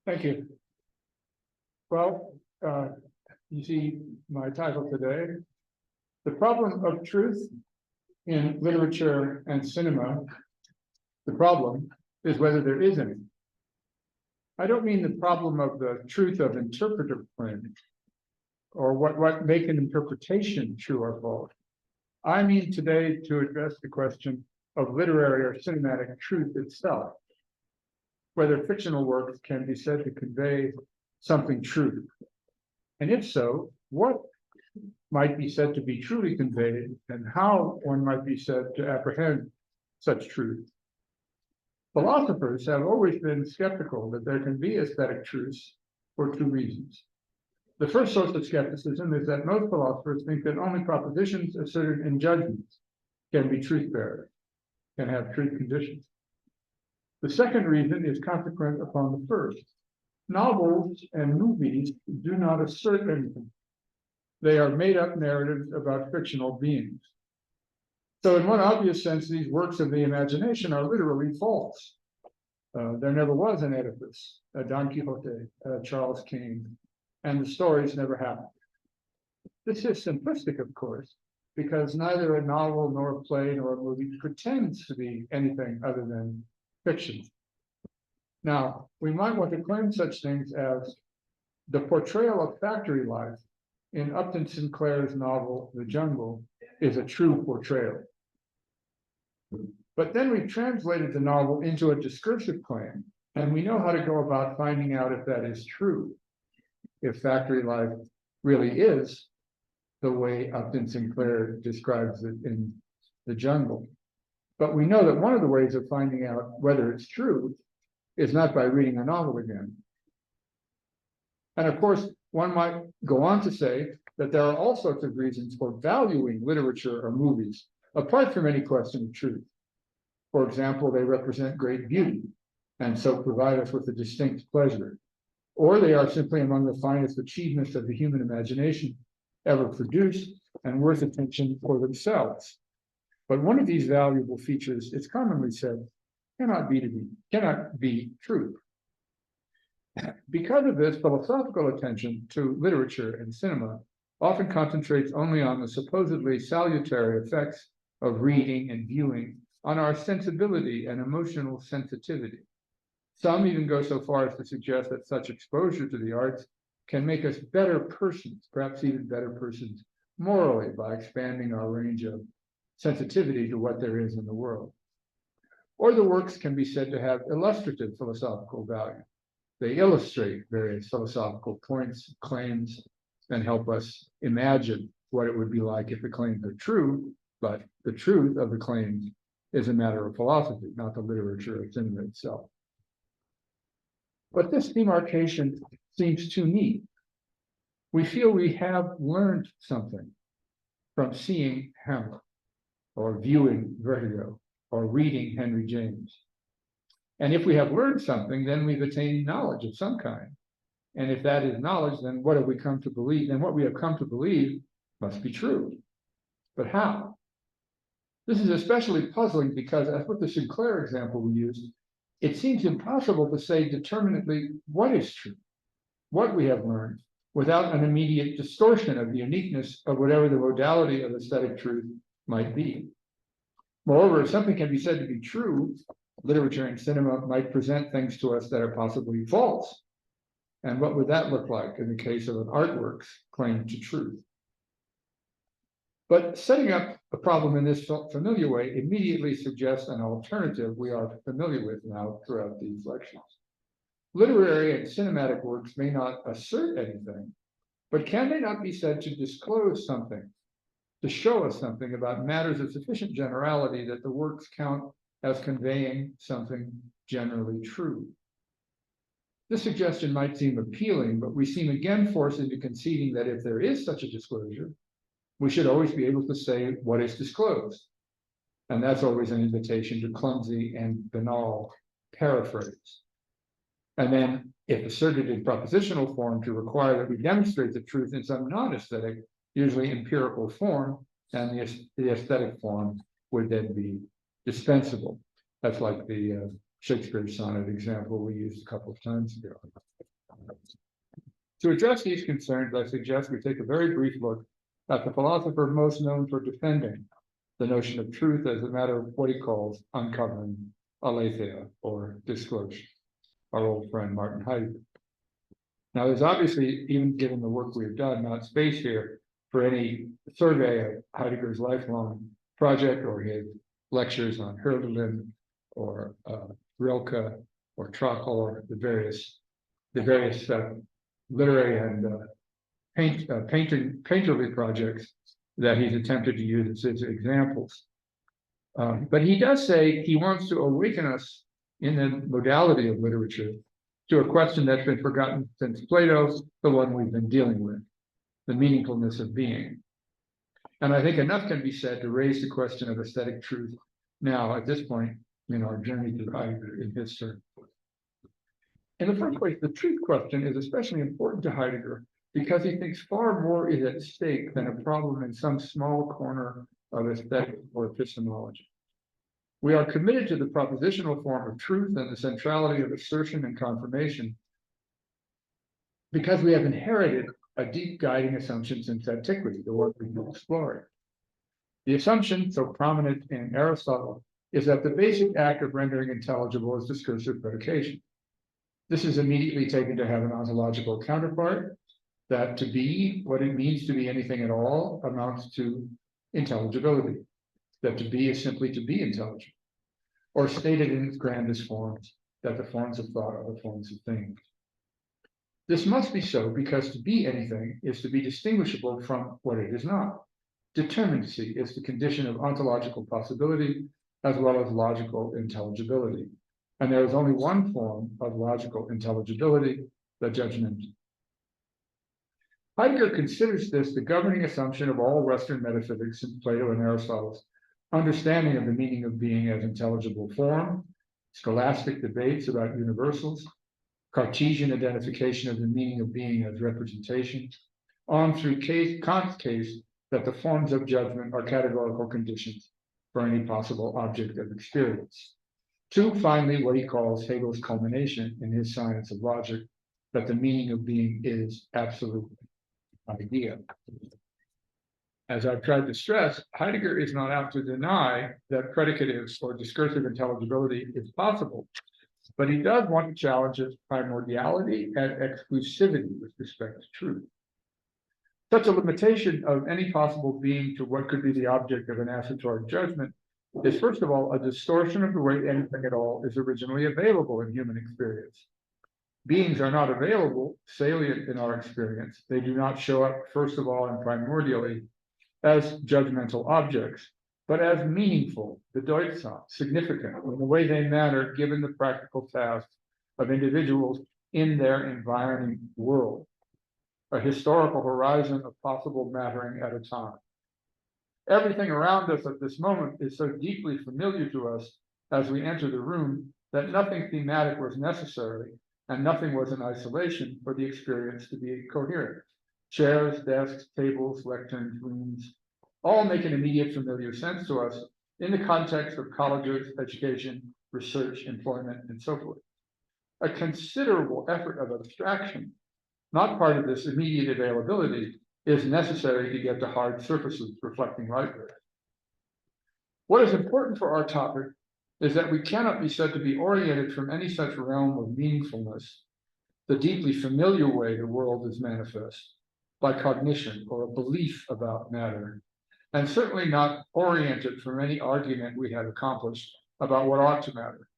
Thank you. Well, you see my title today, The Problem of Truth in Literature and Cinema. The problem is whether there is any. I don't mean the problem of the truth of interpretive claims or what make an interpretation true or false. I mean today to address the question of literary or cinematic truth itself, whether fictional works can be said to convey something true. And if so, what might be said to be truly conveyed and how one might be said to apprehend such truth. Philosophers have always been skeptical that there can be aesthetic truths for two reasons. The first source of skepticism is that most philosophers think that only propositions asserted in judgments can be truth-bearers, can have truth conditions. The second reason is consequent upon the first. Novels and movies do not assert anything. They are made-up narratives about fictional beings. So in one obvious sense, these works of the imagination are literally false. There never was an Oedipus, a Don Quixote, Charles King, and the stories never happened. This is simplistic, of course, because neither a novel nor a play nor a movie pretends to be anything other than fiction. Now, we might want to claim such things as the portrayal of factory life in Upton Sinclair's novel, The Jungle, is a true portrayal. But then we've translated the novel into a discursive claim, and we know how to go about finding out if that is true, if factory life really is the way Upton Sinclair describes it in The Jungle. But we know that one of the ways of finding out whether it's true is not by reading a novel again. And of course, one might go on to say that there are all sorts of reasons for valuing literature or movies, apart from any question of truth. For example, they represent great beauty, and so provide us with a distinct pleasure. Or they are simply among the finest achievements of the human imagination ever produced and worth attention for themselves. But one of these valuable features, it's commonly said, cannot be truth. Because of this, philosophical attention to literature and cinema often concentrates only on the supposedly salutary effects of reading and viewing on our sensibility and emotional sensitivity. Some even go so far as to suggest that such exposure to the arts can make us better persons, perhaps even better persons morally, by expanding our range of sensitivity to what there is in the world. Or the works can be said to have illustrative philosophical value. They illustrate various philosophical points, claims, and help us imagine what it would be like if the claims are true, but the truth of the claims is a matter of philosophy, not the literature of cinema itself. But this demarcation seems too neat. We feel we have learned something from seeing Hamlet, or viewing Vertigo, or reading Henry James. And if we have learned something, then we've attained knowledge of some kind. And if that is knowledge, then what have we come to believe? Then what we have come to believe must be true. But how? This is especially puzzling because, as with the Sinclair example we used, it seems impossible to say determinately what is true, what we have learned, without an immediate distortion of the uniqueness of whatever the modality of aesthetic truth might be. Moreover, if something can be said to be true, literature and cinema might present things to us that are possibly false. And what would that look like in the case of an artwork's claim to truth? But setting up a problem in this familiar way immediately suggests an alternative we are familiar with now throughout these lectures. Literary and cinematic works may not assert anything, but can they not be said to disclose something, to show us something about matters of sufficient generality that the works count as conveying something generally true? This suggestion might seem appealing, but we seem again forced into conceding that if there is such a disclosure, we should always be able to say what is disclosed. And that's always an invitation to clumsy and banal paraphrase. And then, if asserted in propositional form, to require that we demonstrate the truth in some non-aesthetic, usually empirical form, and the aesthetic form would then be dispensable. That's like the Shakespeare's sonnet example we used a couple of times ago. To address these concerns, I suggest we take a very brief look at the philosopher most known for defending the notion of truth as a matter of what he calls uncovering aletheia, or disclosure, our old friend Martin Heidegger. Now, there's obviously, even given the work we've done, not space here for any survey of Heidegger's lifelong project or his lectures on Hölderlin or Rilke or Trachel or the various literary and painterly projects that he's attempted to use as examples. But he does say he wants to awaken us in the modality of literature to a question that's been forgotten since Plato, the one we've been dealing with, the meaningfulness of being. And I think enough can be said to raise the question of aesthetic truth now at this point in our journey through Heidegger in history. In the first place, the truth question is especially important to Heidegger because he thinks far more is at stake than a problem in some small corner of aesthetic or epistemology. We are committed to the propositional form of truth and the centrality of assertion and confirmation because we have inherited a deep guiding assumption since antiquity, the one we've been exploring. The assumption, so prominent in Aristotle, is that the basic act of rendering intelligible is discursive predication. This is immediately taken to have an ontological counterpart, that to be what it means to be anything at all amounts to intelligibility, that to be is simply to be intelligent, or stated in its grandest forms, that the forms of thought are the forms of things. This must be so because to be anything is to be distinguishable from what it is not. Determinacy is the condition of ontological possibility as well as logical intelligibility. And there is only one form of logical intelligibility, the judgment. Heidegger considers this the governing assumption of all Western metaphysics in Plato and Aristotle's understanding of the meaning of being as intelligible form, scholastic debates about universals, Cartesian identification of the meaning of being as representation, on through Kant's case that the forms of judgment are categorical conditions for any possible object of experience. To finally, what he calls Hegel's culmination in his science of logic, that the meaning of being is absolute idea. As I've tried to stress, Heidegger is not out to deny that predicative or discursive intelligibility is possible, but he does want to challenge its primordiality and exclusivity with respect to truth. Such a limitation of any possible being to what could be the object of an assertoric judgment is, first of all, a distortion of the way anything at all is originally available in human experience. Beings are not available, salient in our experience. They do not show up, first of all and primordially, as judgmental objects, but as meaningful, bedeutsam, significant, in the way they matter given the practical tasks of individuals in their environing world, a historical horizon of possible mattering at a time. Everything around us at this moment is so deeply familiar to us as we enter the room that nothing thematic was necessary and nothing was in isolation for the experience to be coherent. Chairs, desks, tables, lecterns, rooms, all make an immediate familiar sense to us in the context of colleges, education, research, employment, and so forth. A considerable effort of abstraction, not part of this immediate availability, is necessary to get to hard surfaces reflecting light rays. What is important for our topic is that we cannot be said to be oriented from any such realm of meaningfulness, the deeply familiar way the world is manifest, by cognition or a belief about matter, and certainly not oriented from any argument we have accomplished about what ought to matter.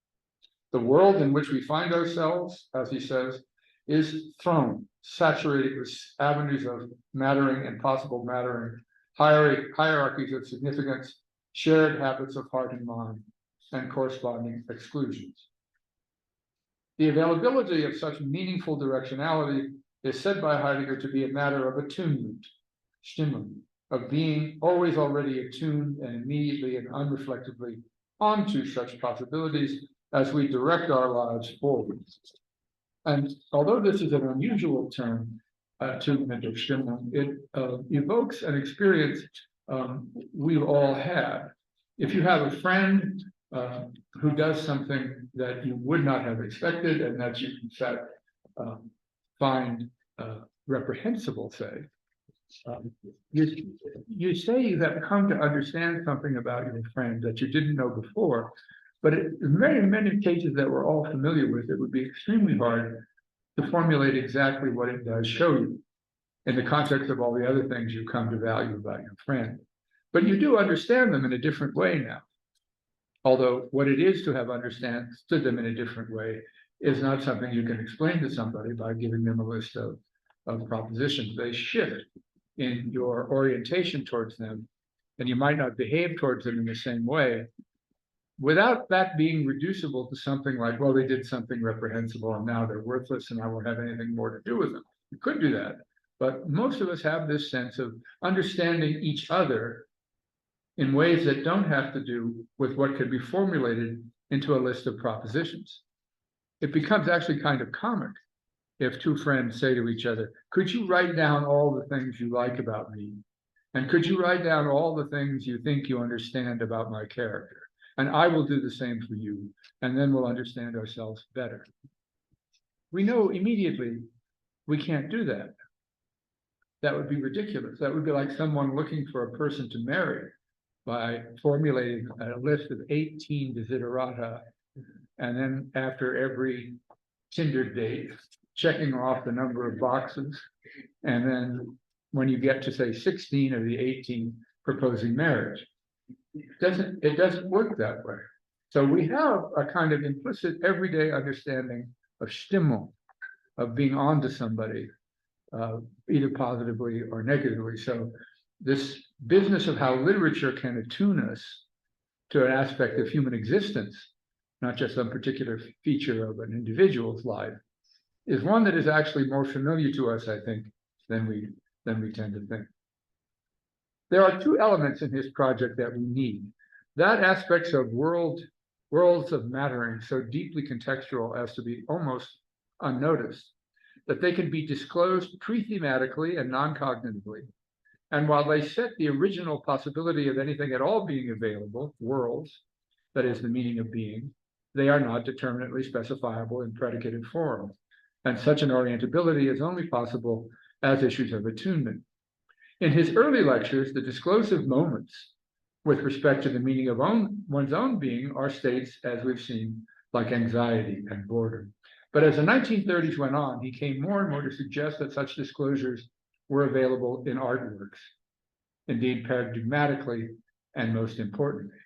The world in which we find ourselves, as he says, is thrown, saturated with avenues of mattering and possible mattering, hierarchies of significance, shared habits of heart and mind, and corresponding exclusions. The availability of such meaningful directionality is said by Heidegger to be a matter of attunement, Stimmung, of being always already attuned and immediately and unreflectively onto such possibilities as we direct our lives forward. And although this is an unusual term, attunement or Stimmung, it evokes an experience we've all had. If you have a friend who does something that you would not have expected and that you, in fact, find reprehensible, say. You say you have come to understand something about your friend that you didn't know before, but in many cases that we're all familiar with, it would be extremely hard to formulate exactly what it does show you in the context of all the other things you come to value about your friend. But you do understand them in a different way now. Although what it is to have understood them in a different way is not something you can explain to somebody by giving them a list of propositions. They shift in your orientation towards them, and you might not behave towards them in the same way without that being reducible to something like, well, they did something reprehensible and now they're worthless and I won't have anything more to do with them. You could do that. But most of us have this sense of understanding each other in ways that don't have to do with what could be formulated into a list of propositions. It becomes actually kind of comic if two friends say to each other, could you write down all the things you like about me? And could you write down all the things you think you understand about my character? And I will do the same for you, and then we'll understand ourselves better. We know immediately we can't do that. That would be ridiculous. That would be like someone looking for a person to marry by formulating a list of 18 desiderata, and then after every Tinder date, checking off the number of boxes, and then when you get to say 16 of the 18, proposing marriage. It doesn't work that way. So we have a kind of implicit everyday understanding of Stimmung, of being on to somebody, either positively or negatively. So this business of how literature can attune us to an aspect of human existence, not just some particular feature of an individual's life, is one that is actually more familiar to us, I think, than we tend to think. There are two elements in his project that we need. That aspects of worlds of mattering so deeply contextual as to be almost unnoticed, that they can be disclosed pre-thematically and non-cognitively. And while they set the original possibility of anything at all being available, worlds, that is the meaning of being, they are not determinately specifiable in predicative form. And such an orientability is only possible as issues of attunement. In his early lectures, the disclosive moments with respect to the meaning of one's own being are states, as we've seen, like anxiety and boredom. But as the 1930s went on, he came more and more to suggest that such disclosures were available in artworks, indeed paradigmatically and most importantly.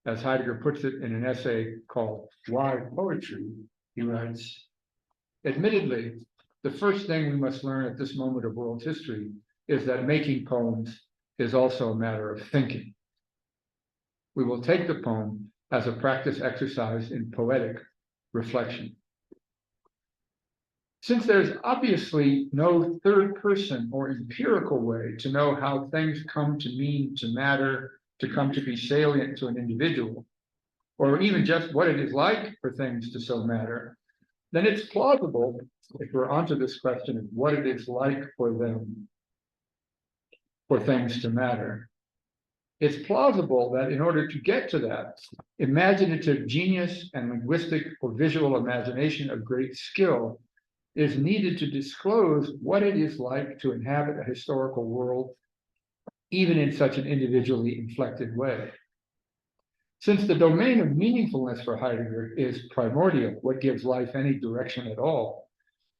As Heidegger puts it in an essay called Why Poetry, he writes, admittedly, the first thing we must learn at this moment of world history is that making poems is also a matter of thinking. We will take the poem as a practice exercise in poetic reflection. Since there's obviously no third person or empirical way to know how things come to mean, to matter, to come to be salient to an individual, or even just what it is like for things to so matter, then it's plausible, if we're onto this question of what it is like for them, for things to matter, it's plausible that in order to get to that, imaginative genius and linguistic or visual imagination of great skill is needed to disclose what it is like to inhabit a historical world, even in such an individually inflected way. Since the domain of meaningfulness for Heidegger is primordial, what gives life any direction at all,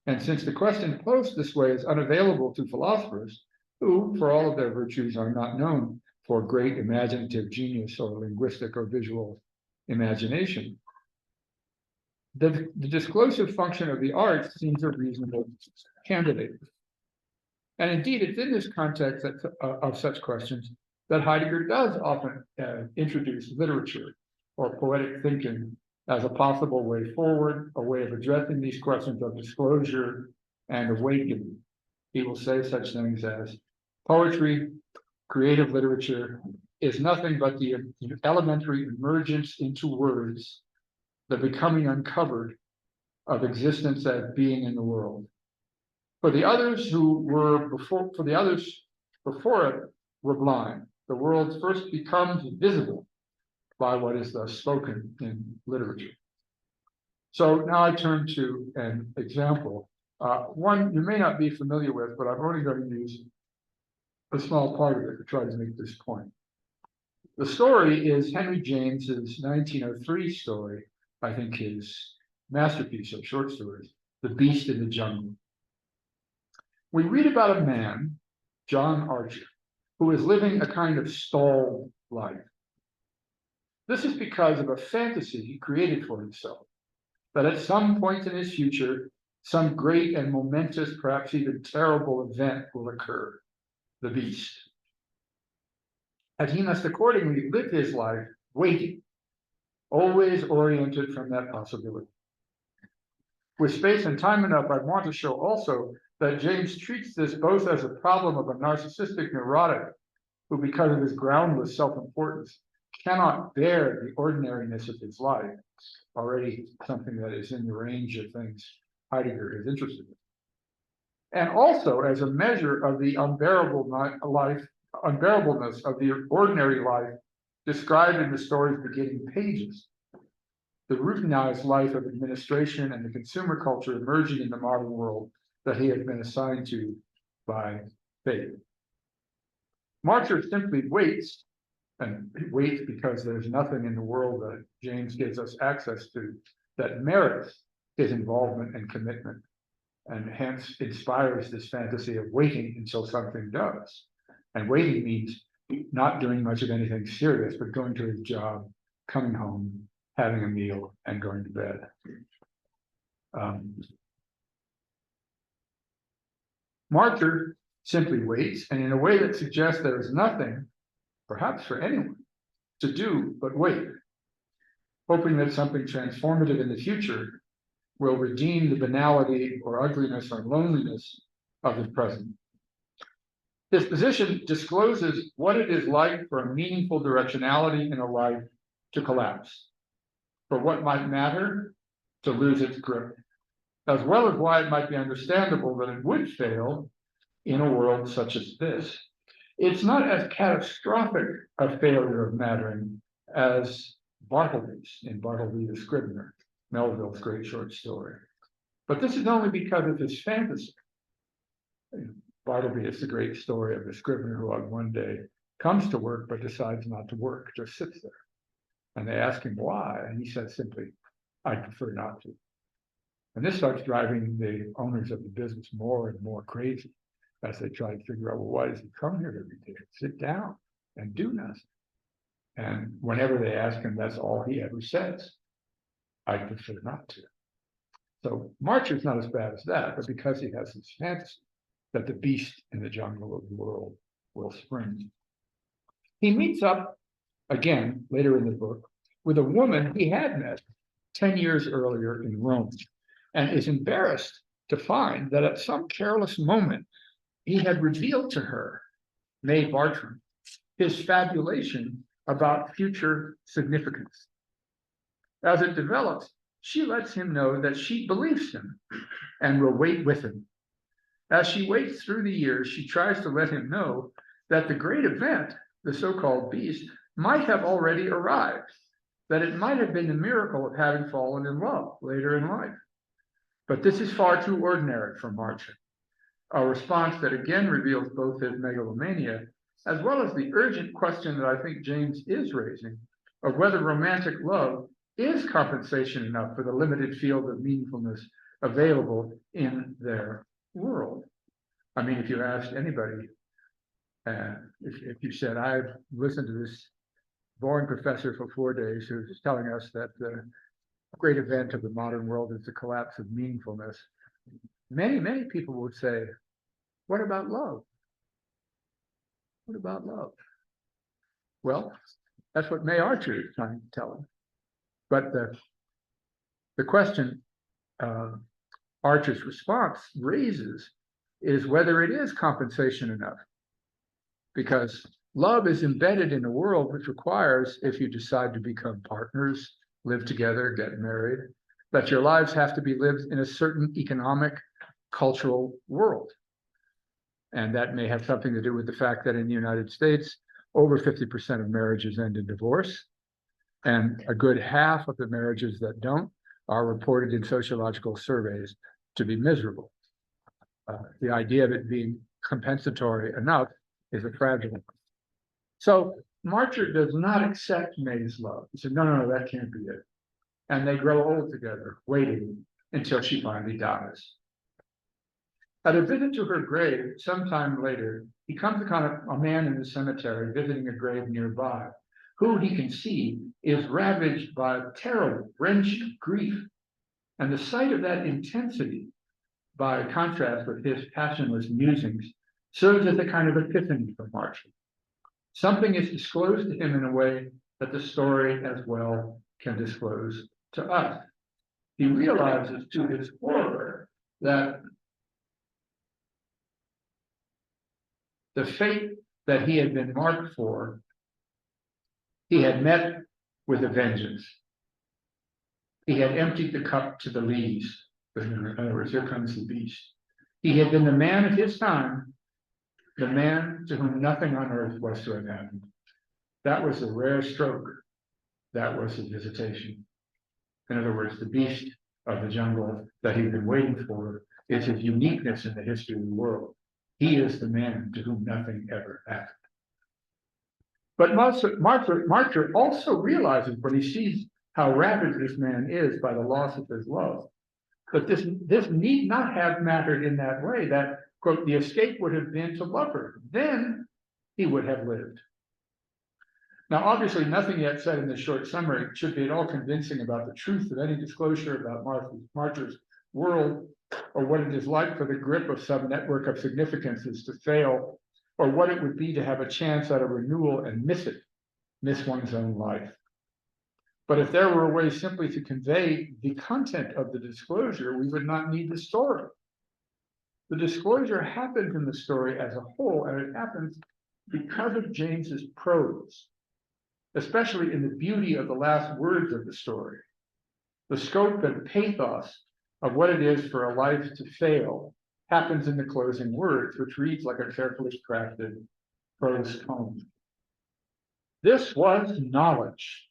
and since the question posed this way is unavailable to philosophers, who, for all of their virtues, are not known for great imaginative genius or linguistic or visual imagination, the disclosive function of the arts seems a reasonable candidate. And indeed, it's in this context of such questions that Heidegger does often introduce literature or poetic thinking as a possible way forward, a way of addressing these questions of disclosure and awakening. He will say such things as, poetry, creative literature, is nothing but the elementary emergence into words, the becoming uncovered of existence as being in the world. For the others who were before, for the others before it were blind, the world first becomes visible by what is thus spoken in literature. So now I turn to an example, one you may not be familiar with, but I'm only going to use a small part of it to try to make this point. The story is Henry James's 1903 story, I think his masterpiece of short stories, The Beast in the Jungle. We read about a man, John Archer, who is living a kind of stalled life. This is because of a fantasy he created for himself, that at some point in his future, some great and momentous, perhaps even terrible event will occur, the beast. And he must accordingly live his life waiting, always oriented from that possibility. With space and time enough, I want to show also that James treats this both as a problem of a narcissistic neurotic who, because of his groundless self-importance, cannot bear the ordinariness of his life, already something that is in the range of things Heidegger is interested in, and also as a measure of the unbearableness of the ordinary life described in the story's beginning pages, the routinized life of administration and the consumer culture emerging in the modern world that he has been assigned to by fate. Marcher simply waits, and waits because there's nothing in the world that James gives us access to that merits his involvement and commitment, and hence inspires this fantasy of waiting until something does. And waiting means not doing much of anything serious, but going to his job, coming home, having a meal, and going to bed. Marcher simply waits, and in a way that suggests there is nothing, perhaps for anyone, to do but wait, hoping that something transformative in the future will redeem the banality or ugliness or loneliness of the present. His position discloses what it is like for a meaningful directionality in a life to collapse, for what might matter to lose its grip, as well as why it might be understandable that it would fail in a world such as this. It's not as catastrophic a failure of mattering as Bartleby's in Bartleby the Scrivener, Melville's great short story. But this is only because of his fantasy. Bartleby is the great story of a scrivener who on one day comes to work but decides not to work, just sits there. And they ask him why, and he says simply, "I prefer not to." And this starts driving the owners of the business more and more crazy as they try to figure out, well, why does he come here every day? Sit down and do nothing. And whenever they ask him, that's all he ever says. "I prefer not to." So Marcher's not as bad as that, but because he has this fantasy that the beast in the jungle of the world will spring. He meets up again later in the book with a woman he had met 10 years earlier in Rome, and is embarrassed to find that at some careless moment he had revealed to her, May Bartram, his fabulation about future significance. As it develops, she lets him know that she believes him and will wait with him. As she waits through the years, she tries to let him know that the great event, the so-called beast, might have already arrived, that it might have been the miracle of having fallen in love later in life. But this is far too ordinary for Marcher, a response that again reveals both his megalomania, as well as the urgent question that I think James is raising, of whether romantic love is compensation enough for the limited field of meaningfulness available in their world. I mean, if you asked anybody, if you said, "I've listened to this boring professor for 4 days who's telling us that the great event of the modern world is the collapse of meaningfulness," many people would say, "What about love? What about love?" Well, that's what May Archer is trying to tell him. But the question Archer's response raises is whether it is compensation enough. Because love is embedded in a world which requires, if you decide to become partners, live together, get married, that your lives have to be lived in a certain economic, cultural world. And that may have something to do with the fact that in the United States, over 50% of marriages end in divorce. And a good half of the marriages that don't are reported in sociological surveys to be miserable. The idea of it being compensatory enough is a fragile one. So Marcher does not accept May's love. He said, no, that can't be it. And they grow old together, waiting until she finally dies. At a visit to her grave, sometime later, he comes upon a man in the cemetery visiting a grave nearby, who he can see is ravaged by terrible, wrenched grief. And the sight of that intensity, by contrast with his passionless musings, serves as a kind of epiphany for Marcher. Something is disclosed to him in a way that the story as well can disclose to us. He realizes to his horror that the fate that he had been marked for, he had met with a vengeance. He had emptied the cup to the lees. In other words, here comes the beast. He had been the man of his time, the man to whom nothing on earth was to have happened. That was a rare stroke. That was his visitation. In other words, the beast of the jungle that he'd been waiting for is his uniqueness in the history of the world. He is the man to whom nothing ever happened. But Marcher also realizes when he sees how ravaged this man is by the loss of his love, that this need not have mattered in that way, that, quote, the escape would have been to love her. Then he would have lived. Now, obviously, nothing yet said in this short summary should be at all convincing about the truth of any disclosure about Marcher's world, or what it is like for the grip of some network of significances to fail, or what it would be to have a chance at a renewal and miss one's own life. But if there were a way simply to convey the content of the disclosure, we would not need the story. The disclosure happens in the story as a whole, and it happens because of James's prose, especially in the beauty of the last words of the story. The scope and pathos of what it is for a life to fail happens in the closing words, which reads like a carefully crafted prose poem. This was knowledge,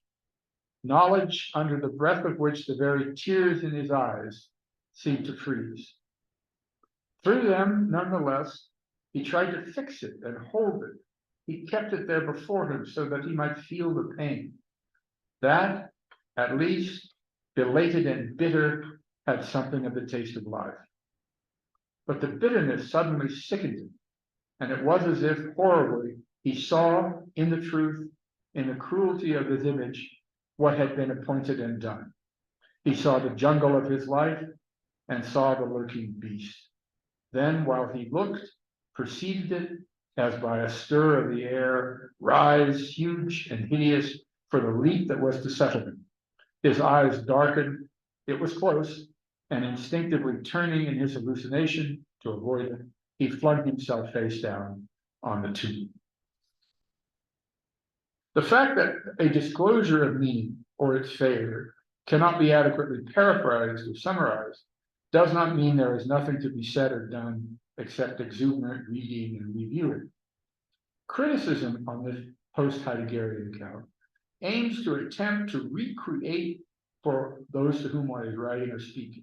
knowledge under the breath of which the very tears in his eyes seemed to freeze. Through them, nonetheless, he tried to fix it and hold it. He kept it there before him so that he might feel the pain. That, at least, belated and bitter, had something of the taste of life. But the bitterness suddenly sickened him, and it was as if, horribly, he saw in the truth, in the cruelty of his image, what had been appointed and done. He saw the jungle of his life and saw the lurking beast. Then, while he looked, perceived it, as by a stir of the air, rise huge and hideous for the leap that was to settle him. His eyes darkened, it was close, and instinctively turning in his hallucination to avoid it, he flung himself face down on the tomb. The fact that a disclosure of meaning or its failure cannot be adequately paraphrased or summarized does not mean there is nothing to be said or done except exuberant reading and reviewing. Criticism on this post-Heideggerian account aims to attempt to recreate, for those to whom one is writing or speaking,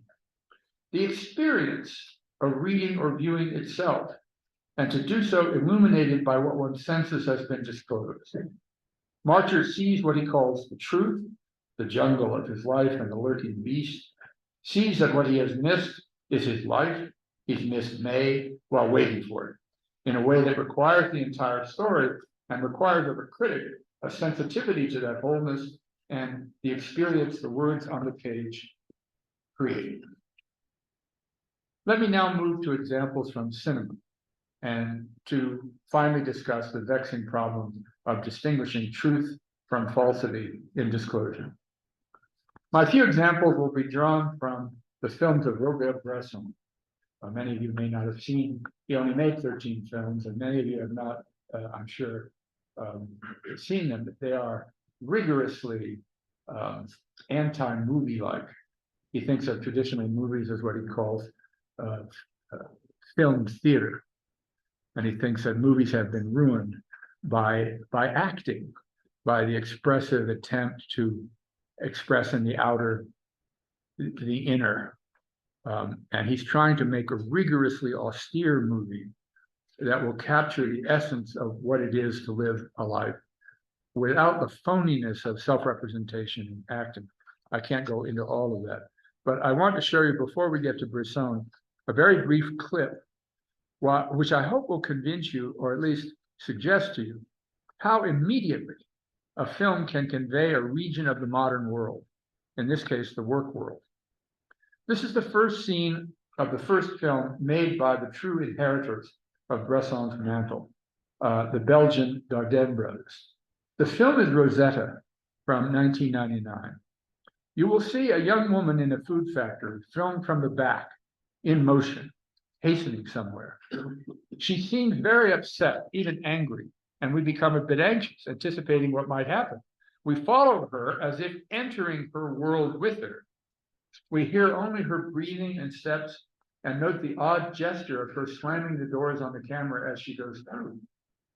the experience of reading or viewing itself, and to do so illuminated by what one's senses has been disclosed. Marcher sees what he calls the truth, the jungle of his life and the lurking beast, sees that what he has missed is his life. He's missed May while waiting for it, in a way that requires the entire story and requires of a critic a sensitivity to that wholeness and the experience the words on the page create. Let me now move to examples from cinema and to finally discuss the vexing problem of distinguishing truth from falsity in disclosure. My few examples will be drawn from the films of Robert Bresson. Many of you may not have seen, he only made 13 films, and many of you have not, I'm sure, seen them, but they are rigorously anti-movie-like. He thinks of traditional movies as what he calls film theater. And he thinks that movies have been ruined by acting, by the expressive attempt to express in the outer the inner. And he's trying to make a rigorously austere movie that will capture the essence of what it is to live a life without the phoniness of self-representation and acting. I can't go into all of that, but I want to show you, before we get to Bresson, a very brief clip, which I hope will convince you, or at least suggest to you, how immediately a film can convey a region of the modern world, in this case, the work world. This is the first scene of the first film made by the true inheritors of Bresson's mantle, the Belgian Dardenne brothers. The film is Rosetta from 1999. You will see a young woman in a food factory filmed from the back, in motion, hastening somewhere. She seems very upset, even angry, and we become a bit anxious, anticipating what might happen. We follow her as if entering her world with her. We hear only her breathing and steps, and note the odd gesture of her slamming the doors on the camera as she goes through,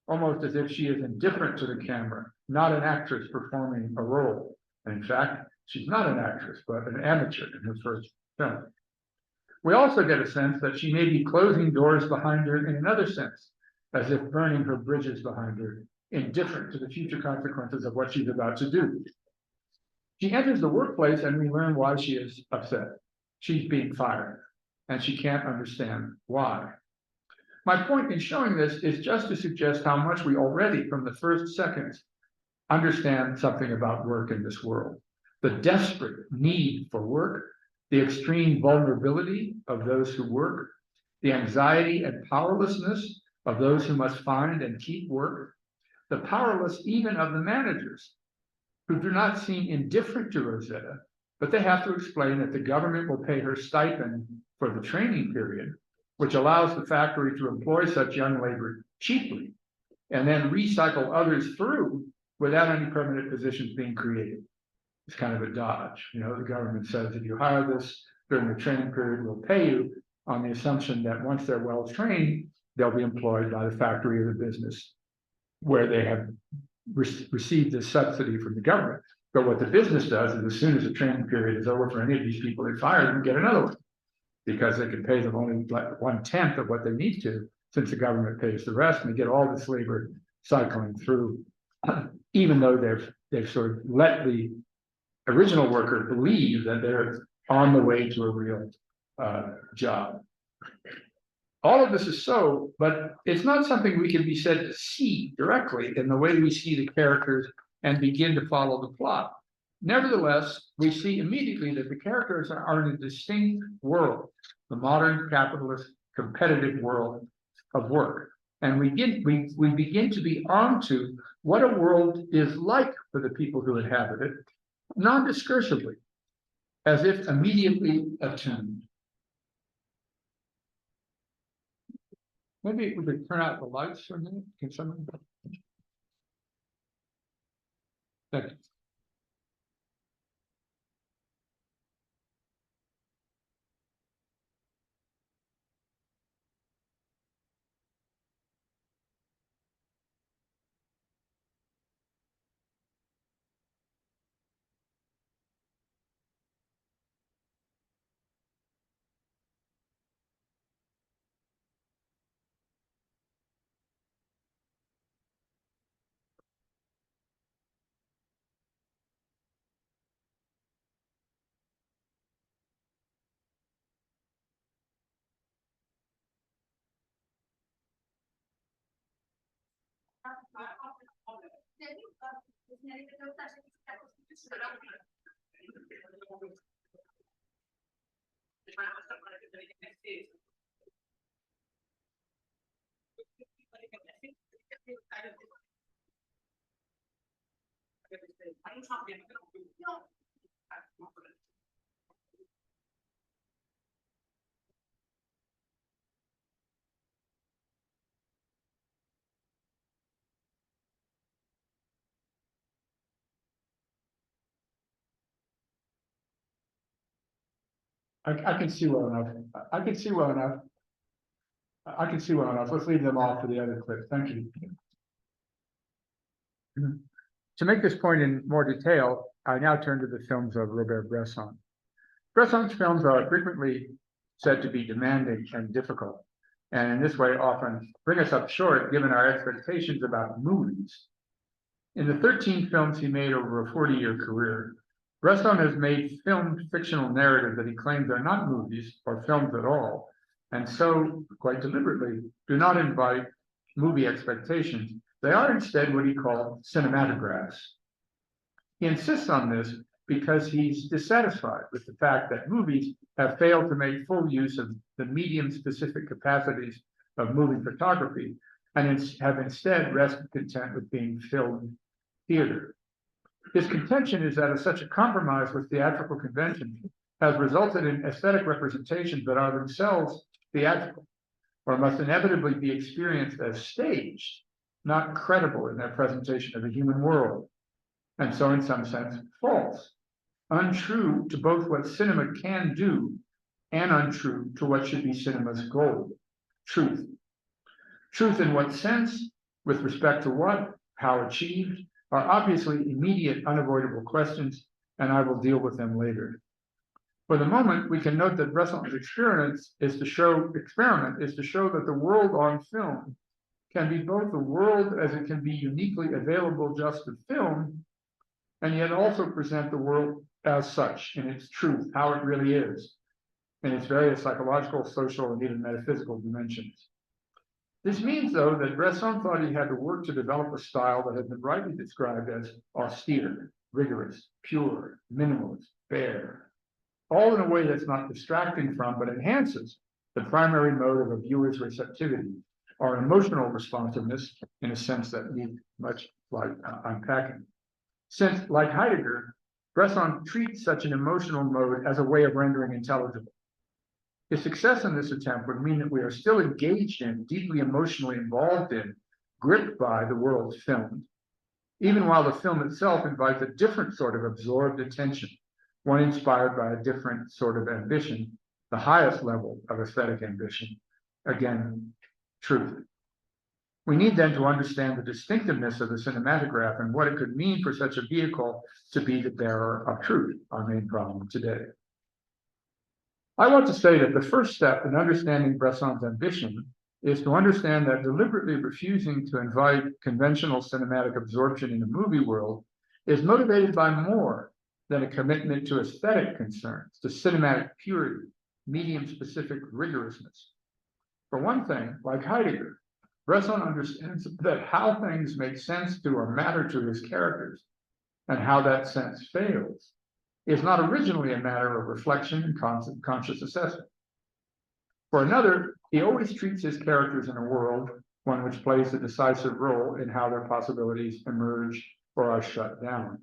almost as if she is indifferent to the camera, not an actress performing a role. And in fact, she's not an actress, but an amateur in her first film. We also get a sense that she may be closing doors behind her in another sense, as if burning her bridges behind her, indifferent to the future consequences of what she's about to do. She enters the workplace and we learn why she is upset. She's being fired, and she can't understand why. My point in showing this is just to suggest how much we already, from the first seconds, understand something about work in this world. The desperate need for work, the extreme vulnerability of those who work, the anxiety and powerlessness of those who must find and keep work, the powerless even of the managers, who do not seem indifferent to Rosetta, but they have to explain that the government will pay her stipend for the training period, which allows the factory to employ such young labor cheaply, and then recycle others through without any permanent positions being created. It's kind of a dodge. You know, the government says, if you hire this during the training period, we'll pay you, on the assumption that once they're well trained, they'll be employed by the factory or the business where they have received this subsidy from the government. But what the business does is, as soon as the training period is over for any of these people, they fire them and get another one, because they can pay them only like 1/10 of what they need to, since the government pays the rest, and they get all this labor cycling through, even though they've sort of let the original worker believe that they're on the way to a real job. All of this is so, but it's not something we can be said to see directly in the way we see the characters and begin to follow the plot. Nevertheless, we see immediately that the characters are in a distinct world, the modern capitalist competitive world of work. And we begin to be onto what a world is like for the people who inhabit it, non-discursively, as if immediately attuned. Maybe we could turn out the lights for a minute. Can someone? Thank you. I can see well enough. I can see well enough. I can see well enough. Let's leave them off for the other clip. Thank you. To make this point in more detail, I now turn to the films of Robert Bresson. Bresson's films are frequently said to be demanding and difficult, and in this way often bring us up short given our expectations about movies. In the 13 films he made over a 40-year career, Bresson has made filmed fictional narratives that he claims are not movies or films at all, and so, quite deliberately, do not invite movie expectations. They are instead what he called cinematographs. He insists on this because he's dissatisfied with the fact that movies have failed to make full use of the medium-specific capacities of movie photography and have instead rested content with being filmed theater. His contention is that such a compromise with theatrical convention has resulted in aesthetic representations that are themselves theatrical, or must inevitably be experienced as staged, not credible in their presentation of the human world, and so in some sense false, untrue to both what cinema can do and untrue to what should be cinema's goal, truth. Truth in what sense, with respect to what, how achieved, are obviously immediate, unavoidable questions, and I will deal with them later. For the moment, we can note that Bresson's experiment is to show that the world on film can be both the world as it can be uniquely available just to film, and yet also present the world as such in its truth, how it really is, in its various psychological, social, and even metaphysical dimensions. This means, though, that Bresson thought he had to work to develop a style that has been rightly described as austere, rigorous, pure, minimalist, bare, all in a way that's not distracting from, but enhances the primary mode of a viewer's receptivity, or emotional responsiveness, in a sense that needs much like unpacking. Since, like Heidegger, Bresson treats such an emotional mode as a way of rendering intelligible. His success in this attempt would mean that we are still engaged in, deeply emotionally involved in, gripped by the world filmed, even while the film itself invites a different sort of absorbed attention, one inspired by a different sort of ambition, the highest level of aesthetic ambition, again, truth. We need then to understand the distinctiveness of the cinematograph and what it could mean for such a vehicle to be the bearer of truth, our main problem today. I want to say that the first step in understanding Bresson's ambition is to understand that deliberately refusing to invite conventional cinematic absorption in the movie world is motivated by more than a commitment to aesthetic concerns, to cinematic purity, medium-specific rigorousness. For one thing, like Heidegger, Bresson understands that how things make sense to or matter to his characters, and how that sense fails, is not originally a matter of reflection and conscious assessment. For another, he always treats his characters in a world, one which plays a decisive role in how their possibilities emerge or are shut down.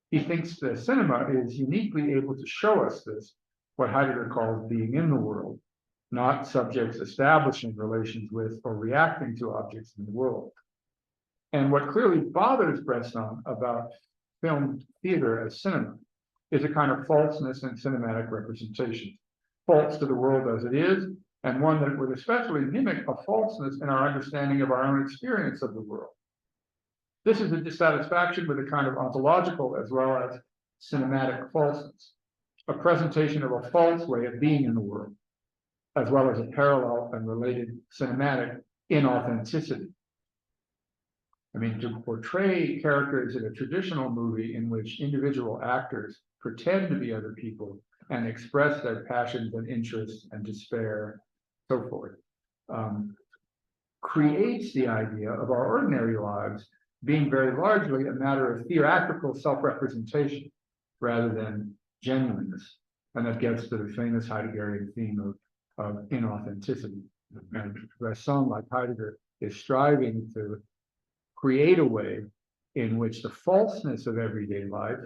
He thinks that cinema is uniquely able to show us this, what Heidegger calls being in the world, not subjects establishing relations with or reacting to objects in the world. And what clearly bothers Bresson about film theater as cinema is a kind of falseness in cinematic representation, false to the world as it is, and one that would especially mimic a falseness in our understanding of our own experience of the world. This is a dissatisfaction with a kind of ontological as well as cinematic falseness, a presentation of a false way of being in the world, as well as a parallel and related cinematic inauthenticity. I mean, to portray characters in a traditional movie in which individual actors pretend to be other people and express their passions and interests and despair, so forth, creates the idea of our ordinary lives being very largely a matter of theatrical self-representation rather than genuineness. And that gets to the famous Heideggerian theme of inauthenticity. And Bresson, like Heidegger, is striving to create a way in which the falseness of everyday life,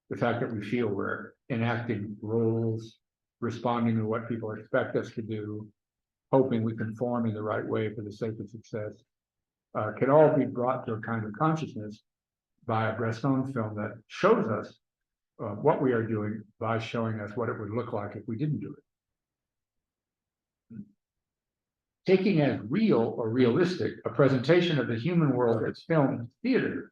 the fact that we feel we're enacting roles, responding to what people expect us to do, hoping we conform in the right way for the sake of success, can all be brought to a kind of consciousness by a Bresson film that shows us what we are doing by showing us what it would look like if we didn't do it. Taking as real or realistic a presentation of the human world as film and theater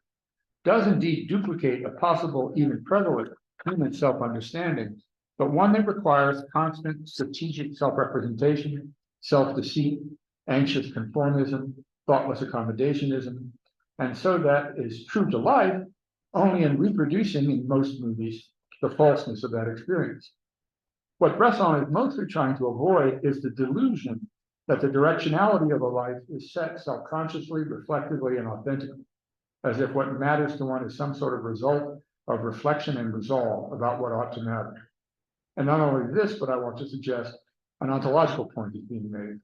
does indeed duplicate a possible, even prevalent human self-understanding, but one that requires constant strategic self-representation, self-deceit, anxious conformism, thoughtless accommodationism, and so that is true to life only in reproducing in most movies the falseness of that experience. What Bresson is mostly trying to avoid is the delusion that the directionality of a life is set self-consciously, reflectively, and authentically, as if what matters to one is some sort of result of reflection and resolve about what ought to matter. And not only this, but I want to suggest an ontological point is being made.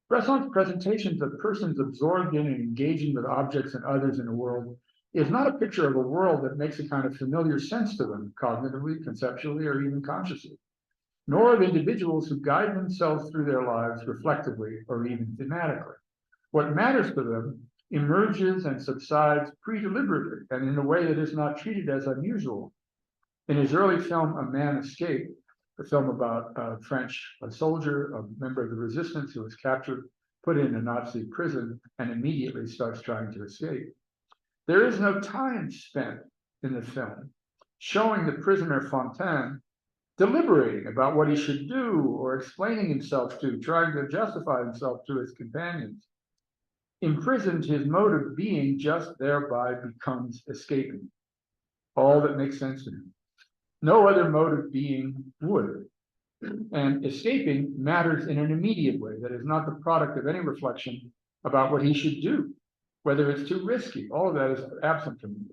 Bresson's presentations of persons absorbed in and engaging with objects and others in the world is not a picture of a world that makes a kind of familiar sense to them, cognitively, conceptually, or even consciously, nor of individuals who guide themselves through their lives reflectively or even thematically. What matters to them emerges and subsides pre-deliberately and in a way that is not treated as unusual. In his early film, A Man Escaped, a film about a French soldier, a member of the resistance who was captured, put in a Nazi prison, and immediately starts trying to escape. There is no time spent in the film showing the prisoner Fontaine deliberating about what he should do or explaining himself to, trying to justify himself to his companions. Imprisoned, his mode of being just thereby becomes escaping, all that makes sense to him. No other mode of being would. And escaping matters in an immediate way that is not the product of any reflection about what he should do, whether it's too risky. All of that is absent from him.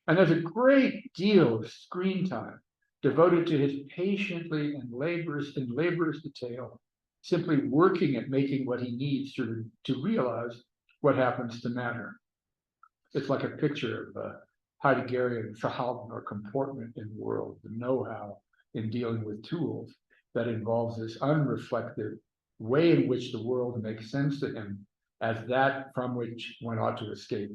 And there's a great deal of screen time devoted to his patiently and laborious detail, simply working at making what he needs to realize what happens to matter. It's like a picture of Heideggerian Verhalten or comportment in the world, the know-how in dealing with tools that involves this unreflective way in which the world makes sense to him as that from which one ought to escape.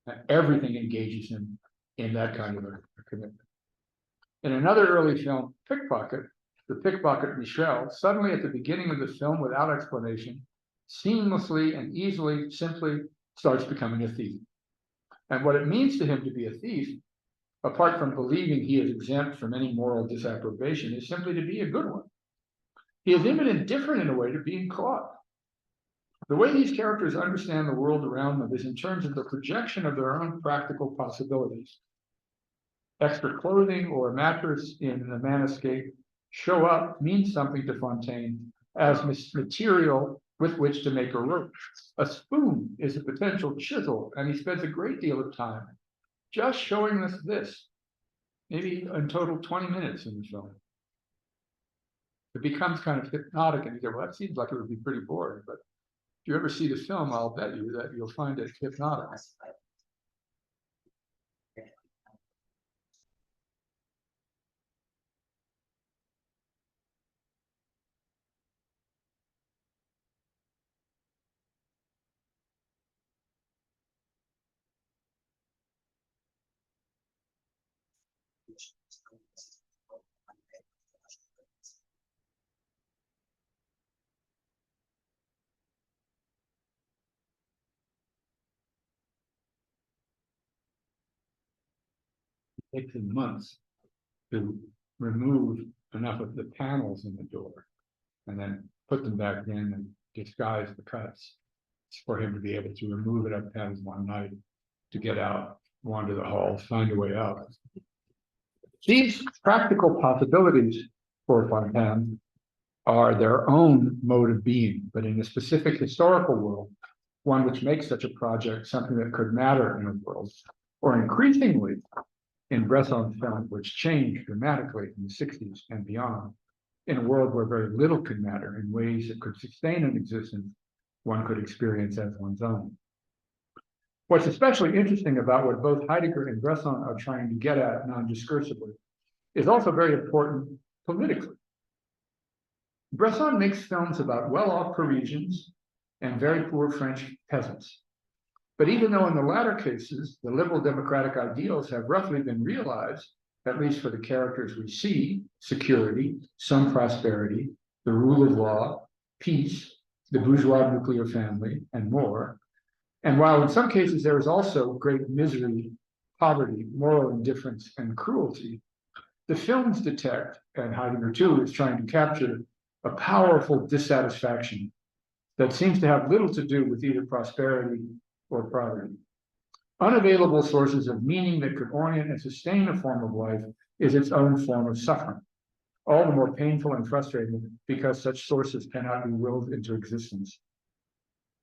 And everything engages him in that kind of a commitment. In another early film, Pickpocket, the pickpocket Michel, suddenly at the beginning of the film, without explanation, seamlessly and easily, simply starts becoming a thief. And what it means to him to be a thief, apart from believing he is exempt from any moral disapprobation, is simply to be a good one. He is even indifferent in a way to being caught. The way these characters understand the world around them is in terms of the projection of their own practical possibilities. Extra clothing or a mattress in The Man Escape show up means something to Fontaine as material with which to make a rope. A spoon is a potential chisel, and he spends a great deal of time just showing us this, maybe in total 20 minutes in the film. It becomes kind of hypnotic, and you go, well, that seems like it would be pretty boring, but if you ever see the film, I'll bet you that you'll find it hypnotic. It takes him months to remove enough of the panels in the door and then put them back in and disguise the cuts for him to be able to remove enough panels one night to get out, wander the halls, find a way out. These practical possibilities for Fontaine are their own mode of being, but in a specific historical world, one which makes such a project something that could matter in a world, or increasingly in Bresson's film, which changed dramatically in the 60s and beyond, in a world where very little could matter in ways that could sustain an existence one could experience as one's own. What's especially interesting about what both Heidegger and Bresson are trying to get at non-discursively is also very important politically. Bresson makes films about well-off Parisians and very poor French peasants. But even though in the latter cases, the liberal democratic ideals have roughly been realized, at least for the characters we see, security, some prosperity, the rule of law, peace, the bourgeois nuclear family, and more, And while in some cases there is also great misery, poverty, moral indifference, and cruelty, the films detect, and Heidegger too is trying to capture, a powerful dissatisfaction that seems to have little to do with either prosperity or poverty. Unavailable sources of meaning that could orient and sustain a form of life is its own form of suffering, all the more painful and frustrating because such sources cannot be willed into existence.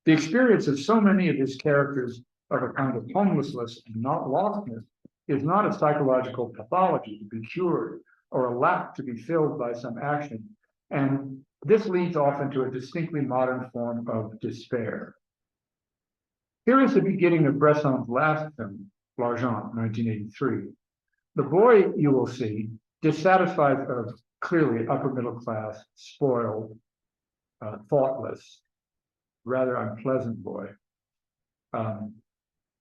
The experience of so many of his characters of a kind of homelessness and not lostness is not a psychological pathology to be cured or a lack to be filled by some action. And this leads often to a distinctly modern form of despair. Here is the beginning of Bresson's last film, L'Argent, 1983. The boy, you will see, dissatisfied of clearly upper middle class, spoiled, thoughtless, rather unpleasant boy,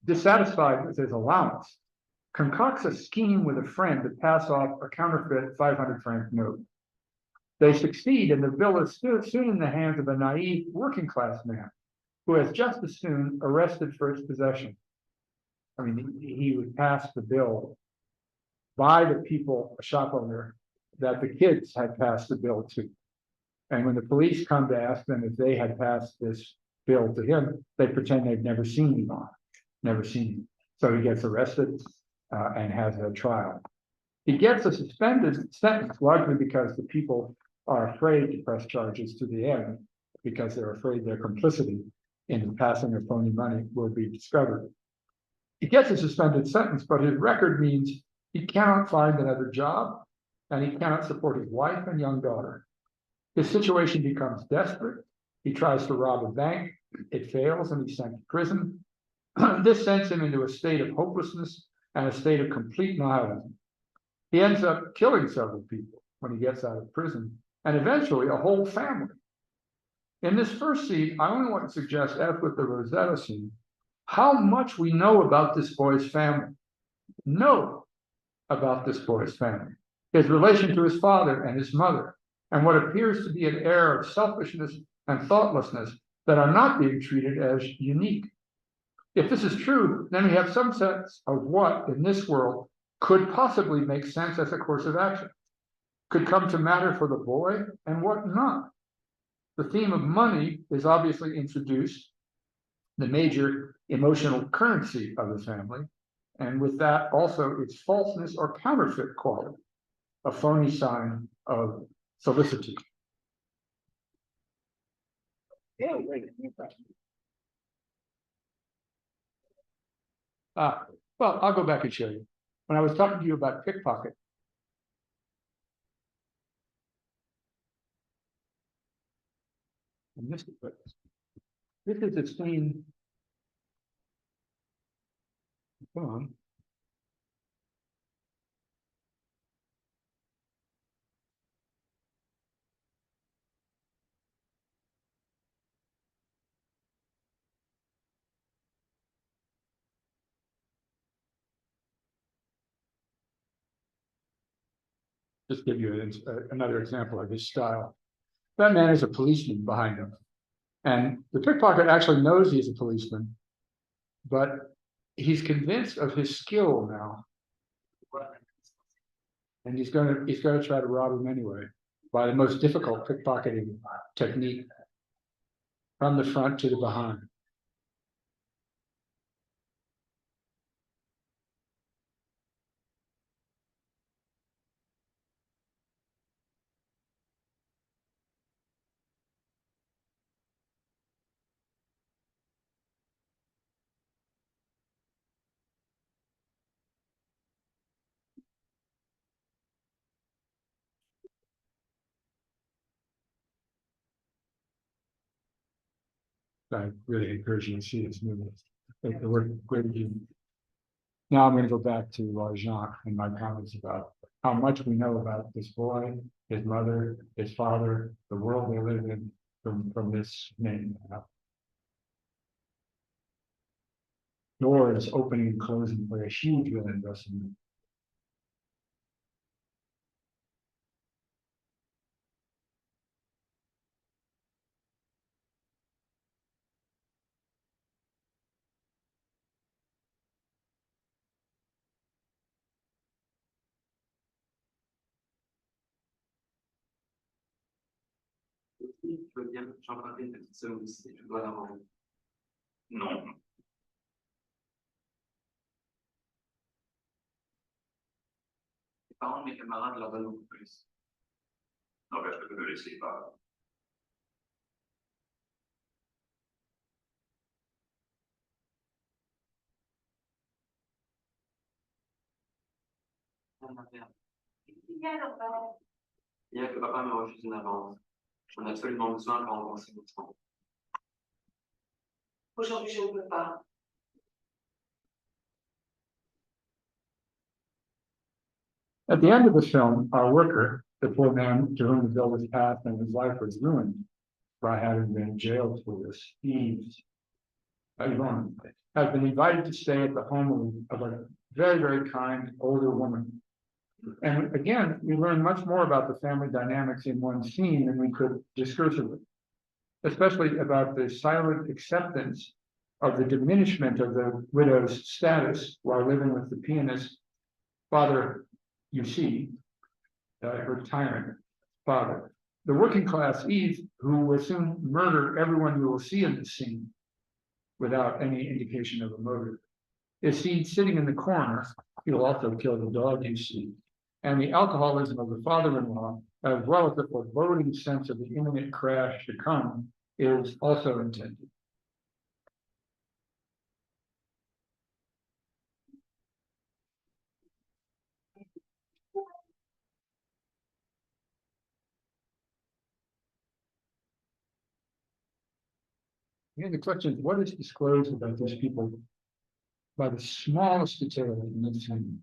dissatisfied with his allowance, concocts a scheme with a friend to pass off a counterfeit 500-franc note. They succeed, and the bill is soon in the hands of a naive working class man who has just as soon arrested for its possession. I mean, he would pass the bill by the people, a shop owner, that the kids had passed the bill to. And when the police come to ask them if they had passed this bill to him, they pretend they've never seen him on, never seen him. So he gets arrested and has a trial. He gets a suspended sentence largely because the people are afraid to press charges to the end because they're afraid their complicity in the passing of phony money will be discovered. He gets a suspended sentence, but his record means he cannot find another job and he cannot support his wife and young daughter. His situation becomes desperate. He tries to rob a bank. It fails and he's sent to prison. This sends him into a state of hopelessness and a state of complete nihilism. He ends up killing several people when he gets out of prison, and eventually a whole family. In this first scene, I only want to suggest, as with the Rosetta scene, how much we know about this boy's family. His relation to his father and his mother, and what appears to be an air of selfishness and thoughtlessness that are not being treated as unique. If this is true, then we have some sense of what, in this world, could possibly make sense as a course of action, could come to matter for the boy, and what not. The theme of money is obviously introduced, the major emotional currency of the family, and with that also its falseness or counterfeit quality, a phony sign of solicitude. Yeah, wait. Well, I'll go back and show you. When I was talking to you about pickpocket, and this is a scene. Come on. Just give you another example of his style. That man is a policeman behind him. And the pickpocket actually knows he's a policeman, but he's convinced of his skill now. And he's going to try to rob him anyway by the most difficult pickpocketing technique, from the front to the behind. I really encourage you to see this movie. The work great. Now I'm going to go back to L'Argent and my comments about how much we know about this boy, his mother, his father, the world they live in from this name. Doors opening and closing play a huge role in dressing. tu veux bien j'emprunter une petite seconde si je dois la rendre. Non. Les parents de mes camarades leur donnent beaucoup plus. Non, ben, je peux te le laisser pas. Bien que papa me refuse une avance, j'en ai absolument besoin pour rembourser mon temps. Aujourd'hui, je ne peux pas. At the end of the film, our worker, the poor man to whom the bill was passed and his life was ruined by having been jailed for this, Yvonne, has been invited to stay at the home of a very, very kind older woman. And again, we learn much more about the family dynamics in one scene than we could discursively, especially about the silent acceptance of the diminishment of the widow's status while living with the pianist, Father, you see, her tyrant father. The working class Eve, who will soon murder everyone we will see in this scene without any indication of a motive, is seen sitting in the corner. He will also kill the dog you see. And the alcoholism of the father-in-law, as well as the foreboding sense of the imminent crash to come, is also intended. Again, the question is, what is disclosed about these people by the smallest detail in this scene?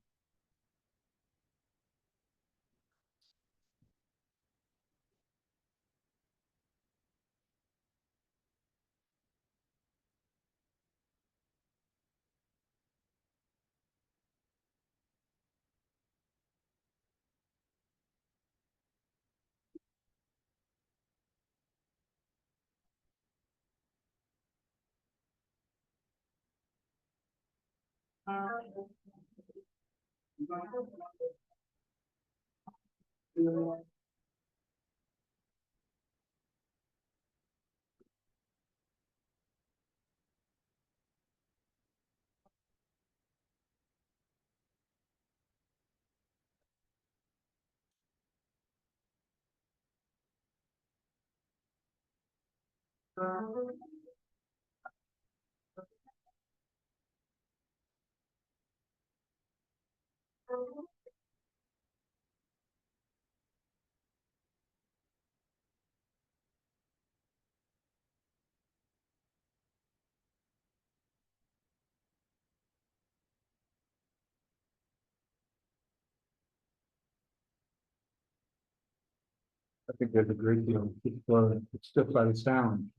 I think there's a great deal of it's just by the sound.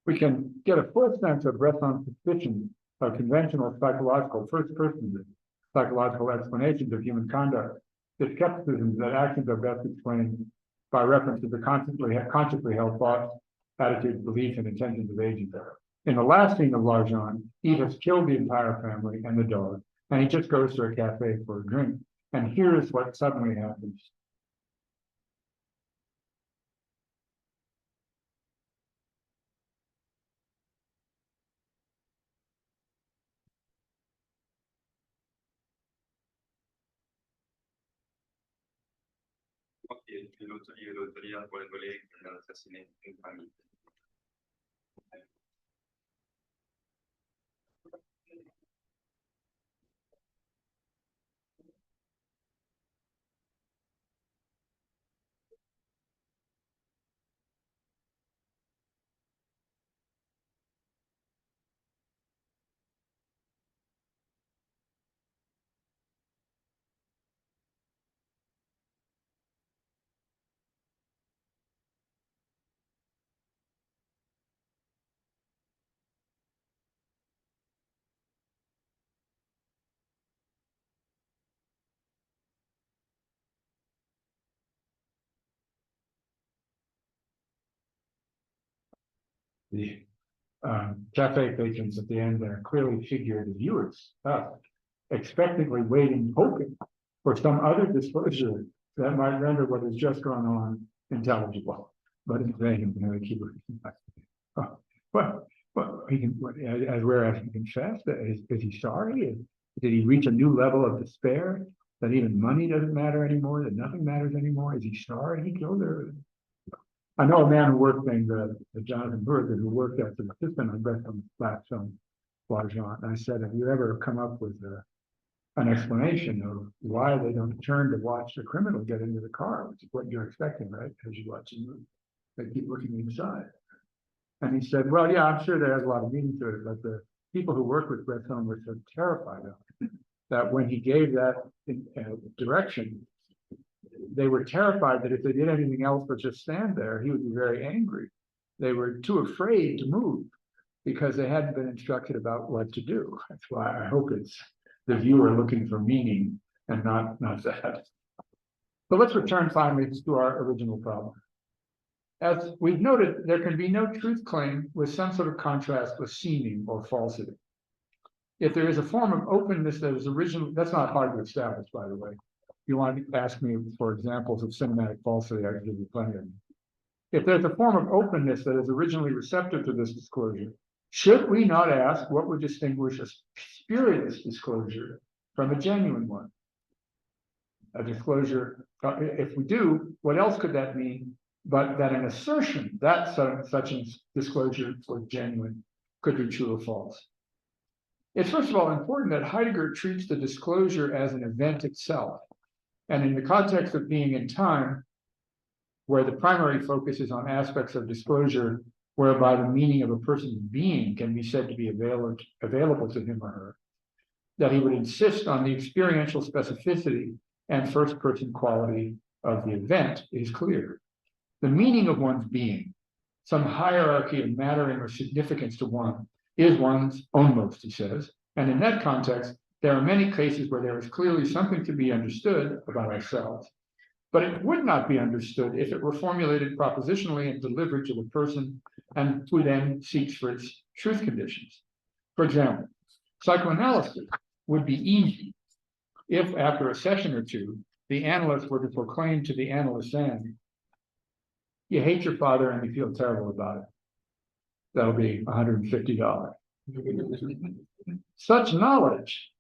We can get a full sense of Bresson's suspicion of conventional psychological first-person psychological explanations of human conduct, the skepticism that actions are best explained by reference to the consciously held thoughts, attitudes, beliefs, and intentions of agents. In the last scene of L'Argent, Eve has killed the entire family and the dog, and he just goes to a cafe for a drink. And here's what suddenly happens. Io l'autorità vuole volere che l'assassinato in famiglia. cafe patrons at the end there clearly figure the viewers expectantly waiting, hoping for some other disclosure that might render what has just gone on intelligible. But in vain, they keep well, he can, as whereas he confessed, is he sorry? Did he reach a new level of despair that even money doesn't matter anymore, that nothing matters anymore? Is he sorry he killed her? I know a man who worked named Jonathan Burger, who worked as an assistant on Bresson Flat Film L'argent. And I said, have you ever come up with an explanation of why they don't turn to watch the criminal get into the car, which is what you're expecting, right? As you watch the movie, they keep looking inside. And he said, well, yeah, I'm sure there has a lot of meaning to it, but the people who worked with Bresson were so terrified of it that when he gave that direction, they were terrified that if they did anything else but just stand there, he would be very angry. They were too afraid to move because they hadn't been instructed about what to do. That's why I hope it's the viewer looking for meaning and not that. But let's return finally to our original problem. As we've noted, there can be no truth claim with some sort of contrast with seeming or falsity. If there is a form of openness that is original, that's not hard to establish, by the way. If you want to ask me for examples of cinematic falsity, I can give you plenty of them. If there's a form of openness that is originally receptive to this disclosure, should we not ask what would distinguish a spurious disclosure from a genuine one? A disclosure, if we do, what else could that mean but that an assertion that such a disclosure was genuine could be true or false? It's first of all important that Heidegger treats the disclosure as an event itself. And in the context of being in time, where the primary focus is on aspects of disclosure whereby the meaning of a person's being can be said to be available to him or her, that he would insist on the experiential specificity and first-person quality of the event is clear. The meaning of one's being, some hierarchy of mattering or significance to one, is one's ownmost, he says. And in that context, there are many cases where there is clearly something to be understood about ourselves, but it would not be understood if it were formulated propositionally and delivered to the person and who then seeks for its truth conditions. For example, psychoanalysis would be easy if after a session or two, the analyst were to proclaim to the analyst saying, you hate your father and you feel terrible about it. That'll be $150. Such knowledge,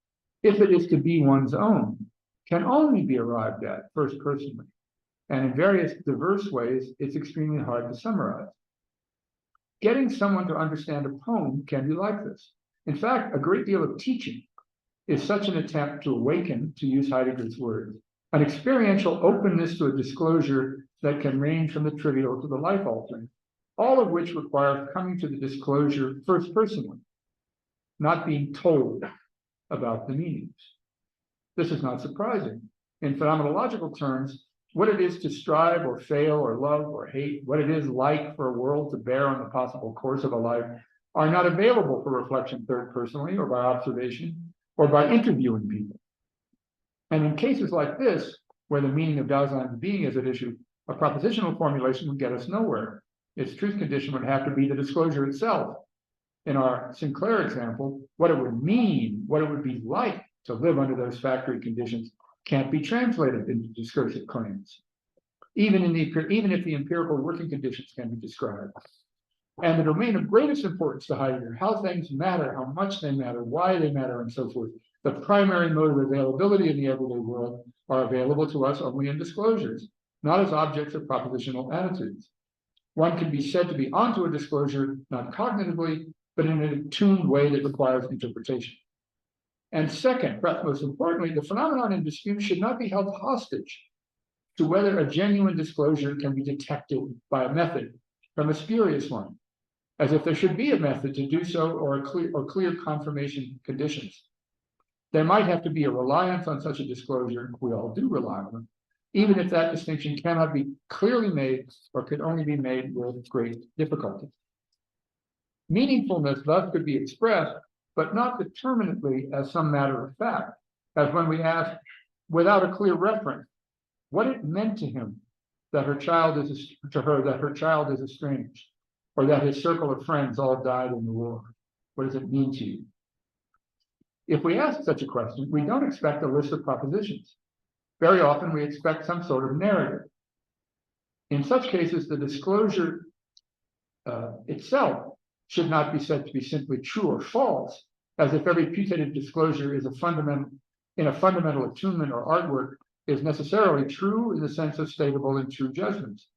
if it is to be one's own, can only be arrived at first personally. And in various diverse ways, it's extremely hard to summarize. Getting someone to understand a poem can be like this. In fact, a great deal of teaching is such an attempt to awaken, to use Heidegger's words, an experiential openness to a disclosure that can range from the trivial to the life-altering, all of which require coming to the disclosure first personally, not being told about the meanings. This is not surprising. In phenomenological terms, what it is to strive or fail or love or hate, what it is like for a world to bear on the possible course of a life, are not available for reflection third personally or by observation or by interviewing people. And in cases like this, where the meaning of Dasein's being is at issue, a propositional formulation would get us nowhere. Its truth condition would have to be the disclosure itself. In our Sinclair example, what it would mean, what it would be like to live under those factory conditions can't be translated into discursive claims, even if the empirical working conditions can be described. And the domain of greatest importance to Heidegger, how things matter, how much they matter, why they matter, and so forth, the primary mode of availability in the everyday world are available to us only in disclosures, not as objects of propositional attitudes. One can be said to be onto a disclosure, not cognitively, but in an attuned way that requires interpretation. And second, perhaps most importantly, the phenomenon in dispute should not be held hostage to whether a genuine disclosure can be detected by a method from a spurious one, as if there should be a method to do so or clear confirmation conditions. There might have to be a reliance on such a disclosure, we all do rely on them, even if that distinction cannot be clearly made or could only be made with great difficulty. Meaningfulness thus could be expressed, but not determinately as some matter of fact, as when we ask, without a clear reference, what it meant to him that her child is estranged. or that his circle of friends all died in the war? What does it mean to you? If we ask such a question, we don't expect a list of propositions. Very often we expect some sort of narrative. In such cases, the disclosure itself should not be said to be simply true or false, as if every putative disclosure is a fundamental attunement or artwork is necessarily true in the sense of statable and true judgments.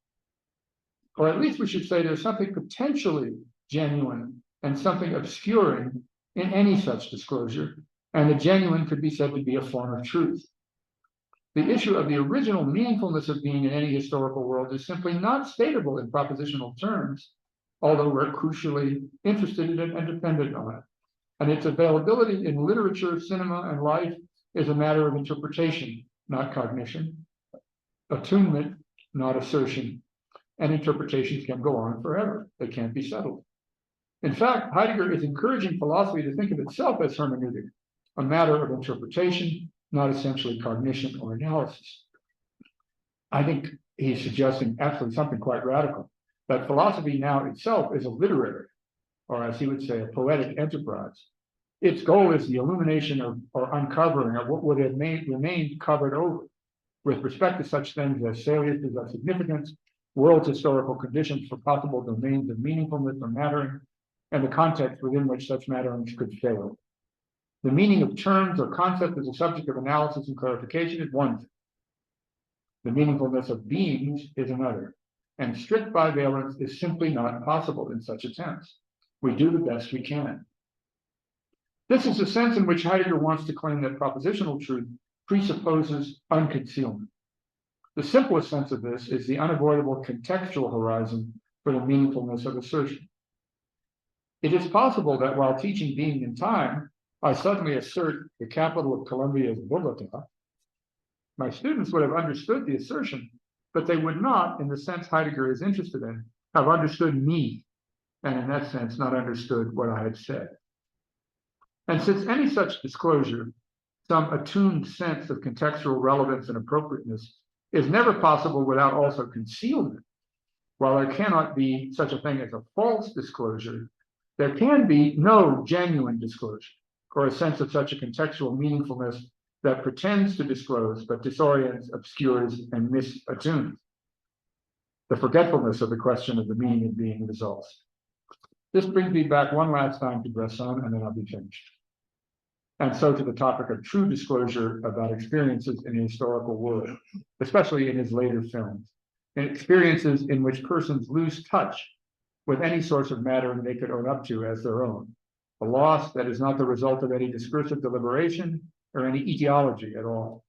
Or at least we should say there's something potentially genuine and something obscuring in any such disclosure, and the genuine could be said to be a form of truth. The issue of the original meaningfulness of being in any historical world is simply not statable in propositional terms, although we're crucially interested in it and dependent on it. And its availability in literature, cinema, and life is a matter of interpretation, not cognition, attunement, not assertion, and interpretations can go on forever. They can't be settled. In fact, Heidegger is encouraging philosophy to think of itself as hermeneutic, a matter of interpretation, not essentially cognition or analysis. I think he's suggesting actually something quite radical, that philosophy now itself is a literary, or as he would say, a poetic enterprise. Its goal is the illumination or uncovering of what would have remained covered over with respect to such things as saliences of significance, world's historical conditions for possible domains of meaningfulness or mattering, and the context within which such matterings could fail. The meaning of terms or concepts as a subject of analysis and clarification is one thing. The meaningfulness of beings is another, and strict bivalence is simply not possible in such attempts. We do the best we can. This is the sense in which Heidegger wants to claim that propositional truth presupposes unconcealment. The simplest sense of this is the unavoidable contextual horizon for the meaningfulness of assertion. It is possible that while teaching being in time, I suddenly assert the capital of Colombia is Bogota. My students would have understood the assertion, but they would not, in the sense Heidegger is interested in, have understood me, and in that sense, not understood what I had said. And since any such disclosure, some attuned sense of contextual relevance and appropriateness, is never possible without also concealment, while there cannot be such a thing as a false disclosure, there can be no genuine disclosure, or a sense of such a contextual meaningfulness that pretends to disclose, but disorients, obscures, and misattunes. The forgetfulness of the question of the meaning of being results. This brings me back one last time to Bresson, and then I'll be finished. And so to the topic of true disclosure about experiences in the historical world, especially in his later films, and experiences in which persons lose touch with any source of matter they could own up to as their own, a loss that is not the result of any discursive deliberation or any etiology at all.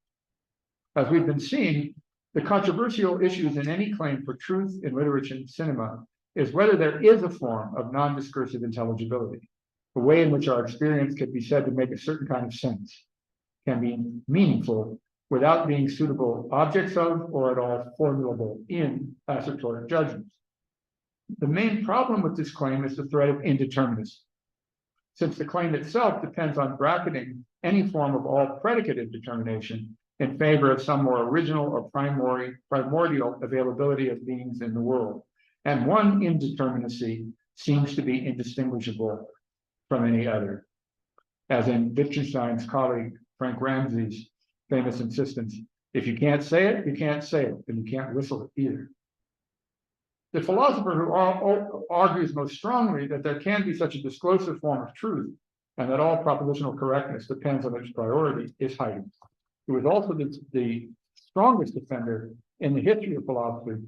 As we've been seeing, the controversial issues in any claim for truth in literature and cinema is whether there is a form of non-discursive intelligibility, a way in which our experience can be said to make a certain kind of sense, can be meaningful without being suitable objects of or at all formulable in assertoric judgments. The main problem with this claim is the threat of indeterminacy, since the claim itself depends on bracketing any form of all predicative determination in favor of some more original or primordial availability of beings in the world. And one indeterminacy seems to be indistinguishable from any other, as in Wittgenstein's colleague Frank Ramsey's famous insistence, if you can't say it, you can't say it, and you can't whistle it either. The philosopher who argues most strongly that there can be such a disclosive form of truth and that all propositional correctness depends on its priority is Heidegger, who is also the strongest defender in the history of philosophy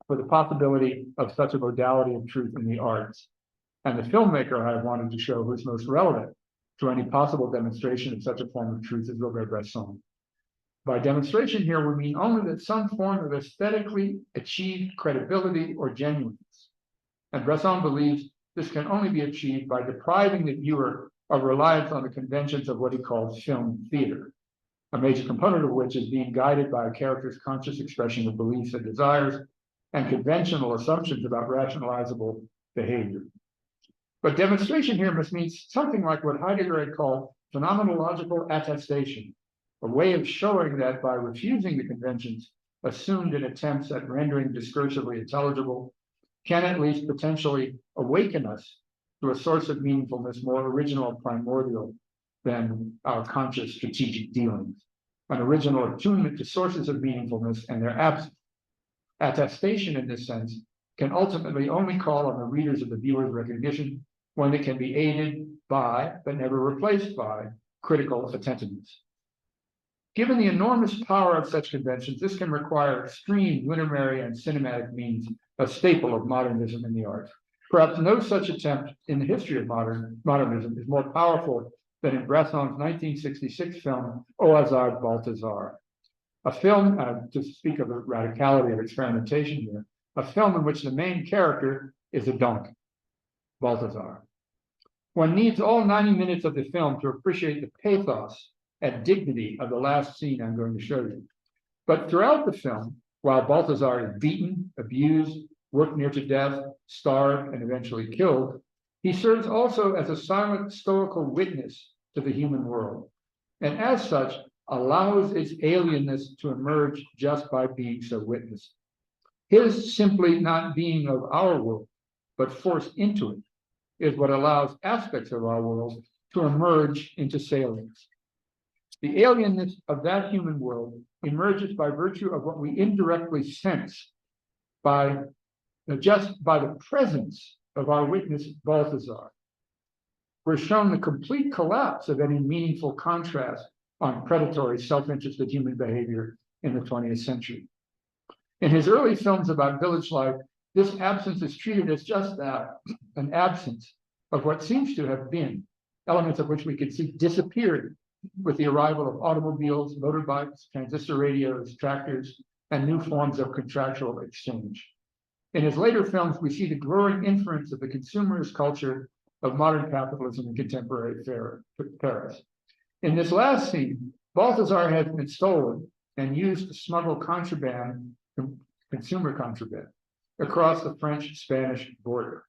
for the possibility of such a modality of truth in the arts, and the filmmaker I wanted to show who is most relevant to any possible demonstration of such a form of truth is Robert Bresson. By demonstration here, we mean only that some form of aesthetically achieved credibility or genuineness. And Bresson believes this can only be achieved by depriving the viewer of reliance on the conventions of what he calls film theater, a major component of which is being guided by a character's conscious expression of beliefs and desires and conventional assumptions about rationalizable behavior. But demonstration here must mean something like what Heidegger had called phenomenological attestation, a way of showing that by refusing the conventions assumed in attempts at rendering discursively intelligible, can at least potentially awaken us to a source of meaningfulness more original and primordial than our conscious strategic dealings, an original attunement to sources of meaningfulness and their absence. Attestation in this sense can ultimately only call on the readers of the viewer's recognition when it can be aided by, but never replaced by, critical attentiveness. Given the enormous power of such conventions, this can require extreme literary and cinematic means, a staple of modernism in the arts. Perhaps no such attempt in the history of modernism is more powerful than in Bresson's 1966 film, Au hasard Balthazar, a film, to speak of the radicality of experimentation here, a film in which the main character is a donkey, Balthazar. One needs all 90 minutes of the film to appreciate the pathos and dignity of the last scene I'm going to show you. But throughout the film, while Balthazar is beaten, abused, worked near to death, starved, and eventually killed, he serves also as a silent stoical witness to the human world, and as such, allows its alienness to emerge just by being so witnessed. His simply not being of our world, but forced into it, is what allows aspects of our world to emerge into salience. The alienness of that human world emerges by virtue of what we indirectly sense just by the presence of our witness, Balthazar. We're shown the complete collapse of any meaningful contrast on predatory, self-interested human behavior in the 20th century. In his early films about village life, this absence is treated as just that, an absence of what seems to have been, elements of which we could see disappeared with the arrival of automobiles, motorbikes, transistor radios, tractors, and new forms of contractual exchange. In his later films, we see the growing influence of the consumerist culture of modern capitalism in contemporary Paris. In this last scene, Balthazar has been stolen and used to smuggle contraband, consumer contraband, across the French-Spanish border.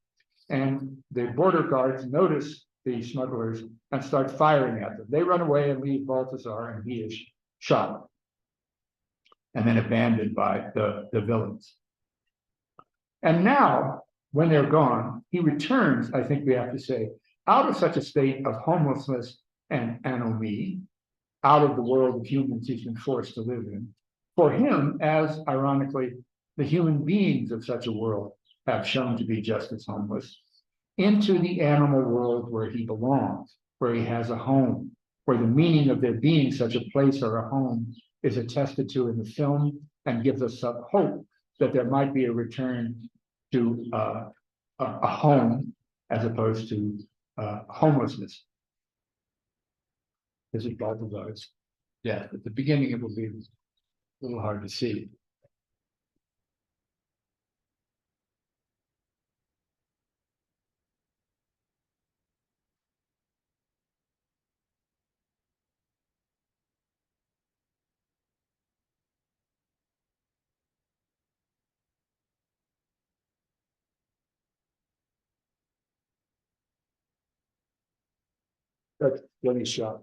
And the border guards notice the smugglers and start firing at them. They run away and leave Balthazar, and he is shot and then abandoned by the villains. And now, when they're gone, he returns, I think we have to say, out of such a state of homelessness and anomie, out of the world of humans he's been forced to live in, for him, as ironically, the human beings of such a world have shown to be just as homeless, into the animal world where he belongs, where he has a home, where the meaning of there being such a place or a home is attested to in the film and gives us some hope that there might be a return to a home as opposed to homelessness. This is Balthazar's death. At the beginning, it will be a little hard to see. That's when he's shot.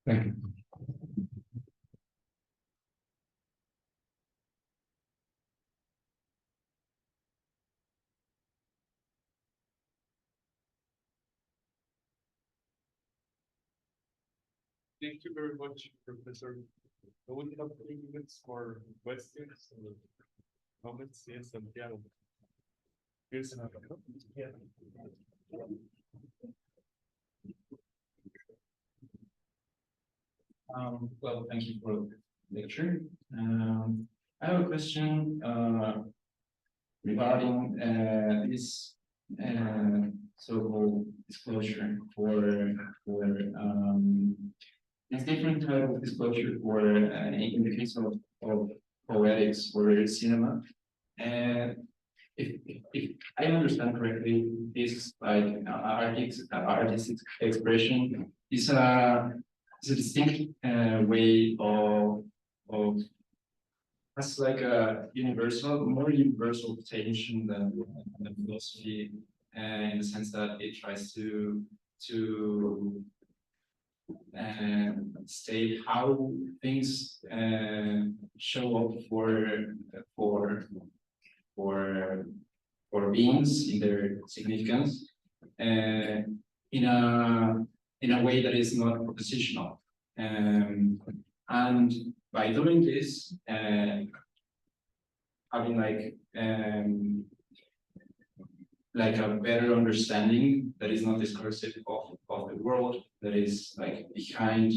Thank you. Thank you very much, Professor. I would have 3 minutes for questions and comments. Yes, Santiago. Here's another. Yeah. Well, thank you for the lecture. I have a question regarding this so-called disclosure for this different type of disclosure for in the case of poetics or cinema. And if I understand correctly, this like artistic expression is a distinct way of has like a more universal tension than philosophy, in the sense that it tries to state how things show up for beings in their significance, in a way that is not propositional, and by doing this, having like a better understanding that is not discursive of the world, that is like behind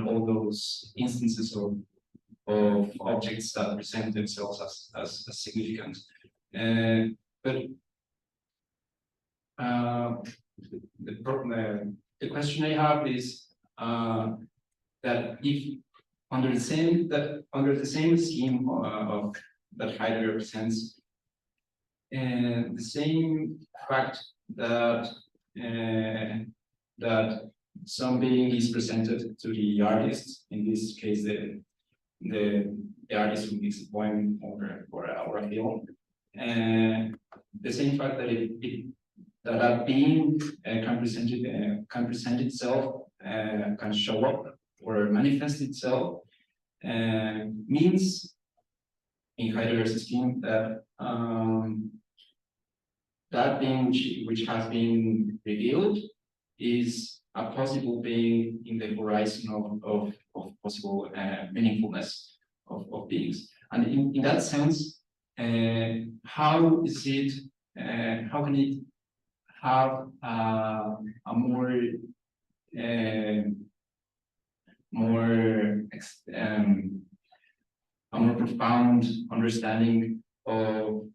all those instances of objects that present themselves as significant. But the question I have is that if under the same scheme of that Heidegger represents, and the same fact that that some being is presented to the artist, in this case the artist who makes a poem or a film, and the same fact that that being can present itself, can show up or manifest itself, means in Heidegger's scheme that that being which has been revealed is a possible being in the horizon of possible meaningfulness of beings. And in that sense, how is it, how can it have a more profound understanding of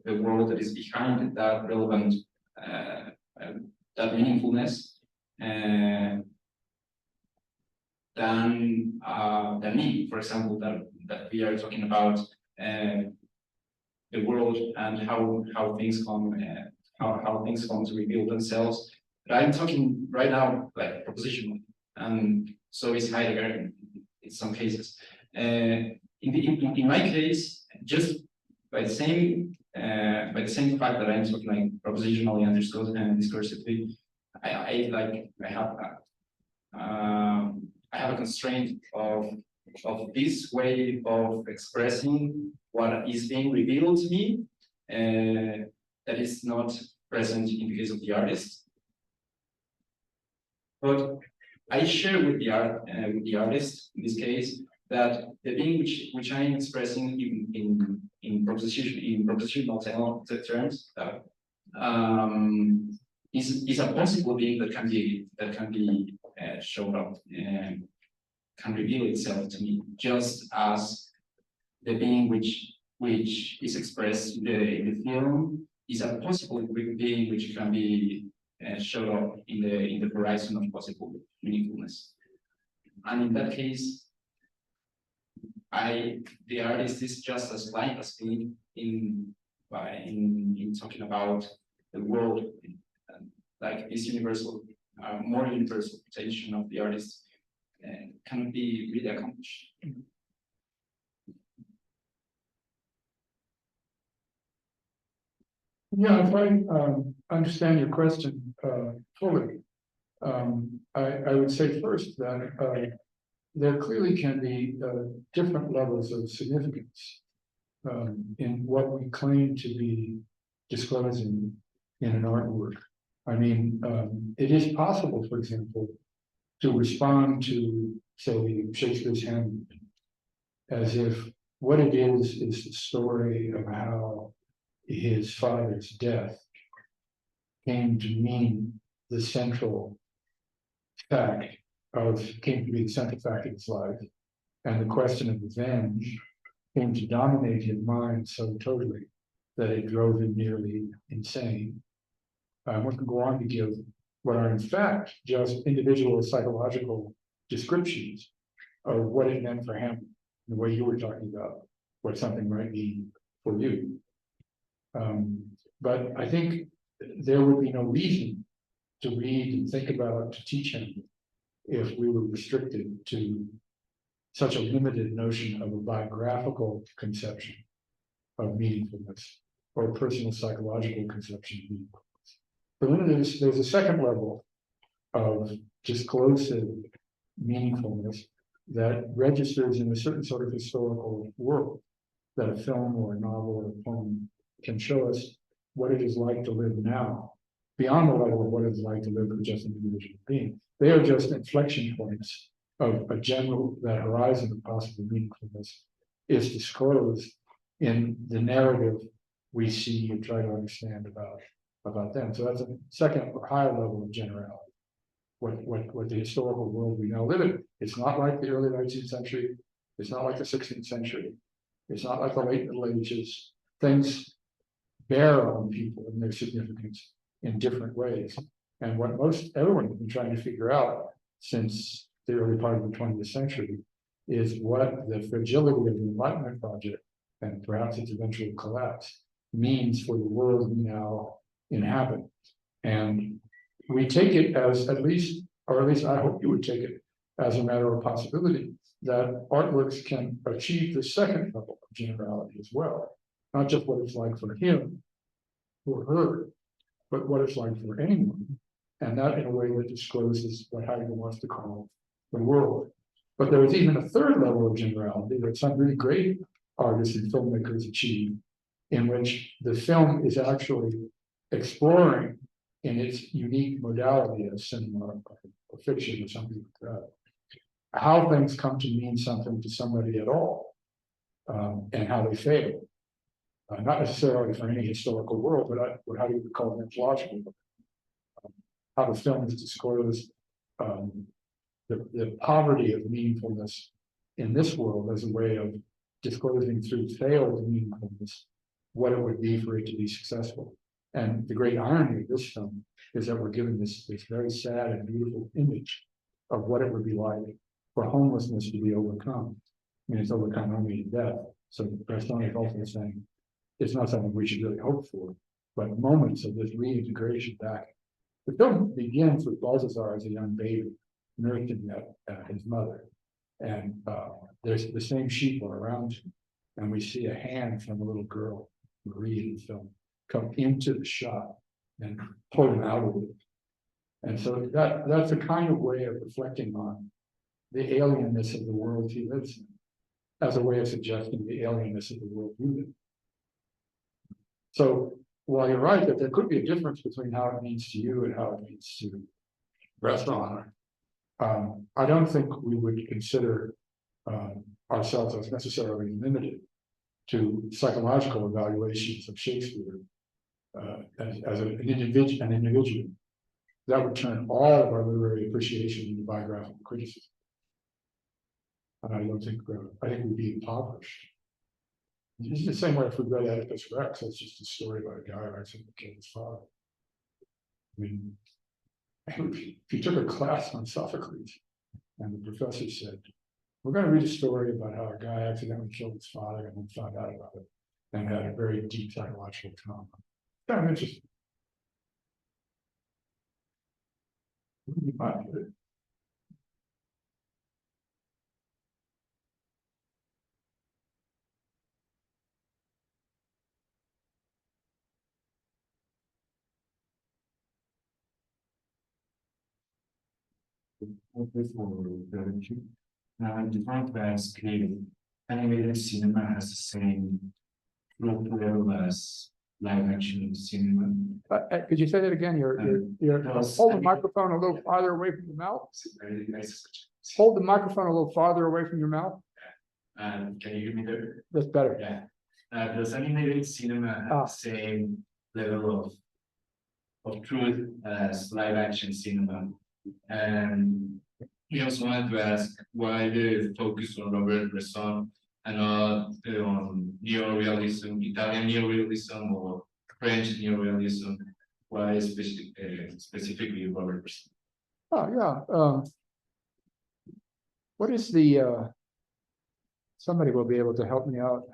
the world that is behind that relevant, that meaningfulness, than me, for example, that we are talking about the world and how things come to reveal themselves. But I'm talking right now like propositional, and so is Heidegger in some cases. In my case, just by the same fact that I'm talking like propositionally and discursively, I have a constraint of this way of expressing what is being revealed to me, that is not present in the case of the artist. But I share with the artist in this case that the being which I am expressing in propositional terms is a possible being that can be shown up and can reveal itself to me, just as the being which is expressed in the film is a possible being which can be showed up in the horizon of possible meaningfulness. And in that case, the artist is just as blind as me in talking about the world, like this universal, more universal potential of the artist cannot be really accomplished. Yeah, if I understand your question fully, I would say first that there clearly can be different levels of significance in what we claim to be disclosing in an artwork. I mean, it is possible, for example, to respond to, say, Shakespeare's Hamlet as if what it is the story of how his father's death came to mean the central fact came to be the central fact of his life, and the question of revenge came to dominate his mind so totally that it drove him nearly insane. One can go on to give what are in fact just individual psychological descriptions of what it meant for him, the way you were talking about what something might mean for you. But I think there would be no reason to read and think about, to teach him, if we were restricted to such a limited notion of a biographical conception of meaningfulness or a personal psychological conception of meaningfulness. But then there's a second level of disclosive meaningfulness that registers in a certain sort of historical world, that a film or a novel or a poem can show us what it is like to live now, beyond the level of what it's like to live for just an individual being. They are just inflection points of a general, that horizon of possible meaningfulness is disclosed in the narrative we see and try to understand about them. So that's a second or higher level of generality. What the historical world we now live in. It's not like the early 19th century. It's not like the 16th century. It's not like the late Middle Ages. Things bear on people and their significance in different ways. And what everyone has been trying to figure out since the early part of the 20th century is what the fragility of the Enlightenment project and perhaps its eventual collapse means for the world we now inhabit. And we take it as at least I hope you would take it as a matter of possibility that artworks can achieve the second level of generality as well. Not just what it's like for him or her, but what it's like for anyone. And that in a way that discloses what Heidegger wants to call the world. But there is even a third level of generality that some really great artists and filmmakers achieve, in which the film is actually exploring in its unique modality as cinema or fiction or something like that, how things come to mean something to somebody at all, and how they fail. Not necessarily for any historical world, but how do you call it anthological? How the film is disclosed the poverty of meaningfulness in this world as a way of disclosing through failed meaningfulness what it would be for it to be successful. And the great irony of this film is that we're given this very sad and beautiful image of what it would be like for homelessness to be overcome. I mean, it's overcome only in death. So Preston is also saying it's not something we should really hope for, but moments of this reintegration back. The film begins with Balthazar as a young baby, nursing his mother. And there's the same sheep are around him. And we see a hand from a little girl, Marie in the film, come into the shot and pull him out of it. And so that's a kind of way of reflecting on the alienness of the world he lives in, as a way of suggesting the alienness of the world we live in. So while you're right that there could be a difference between how it means to you and how it means to restaurant, I don't think we would consider ourselves as necessarily limited to psychological evaluations of Shakespeare as an individual. That would turn all of our literary appreciation into biographical criticism. And I don't think, I think we'd be impoverished. It's the same way if we read Oedipus Rex, it's just a story about a guy who accidentally killed his father. I mean, if you took a class on Sophocles and the professor said, we're going to read a story about how a guy accidentally killed his father and then found out about it and had a very deep psychological trauma. Kind of interesting. You might do it. Different as creating animated cinema has the same growth level as live action cinema. Could you say that again? Hold the microphone a little farther away from your mouth. Very nice. Hold the microphone a little farther away from your mouth. Can you hear me there? That's better. Yeah. Does animated cinema have the same level of truth as live action cinema? And we also wanted to ask why the focus on Robert Bresson and not on neorealism, Italian neorealism or French neorealism. Why specifically Robert Bresson? Oh, yeah. What is the, somebody will be able to help me out.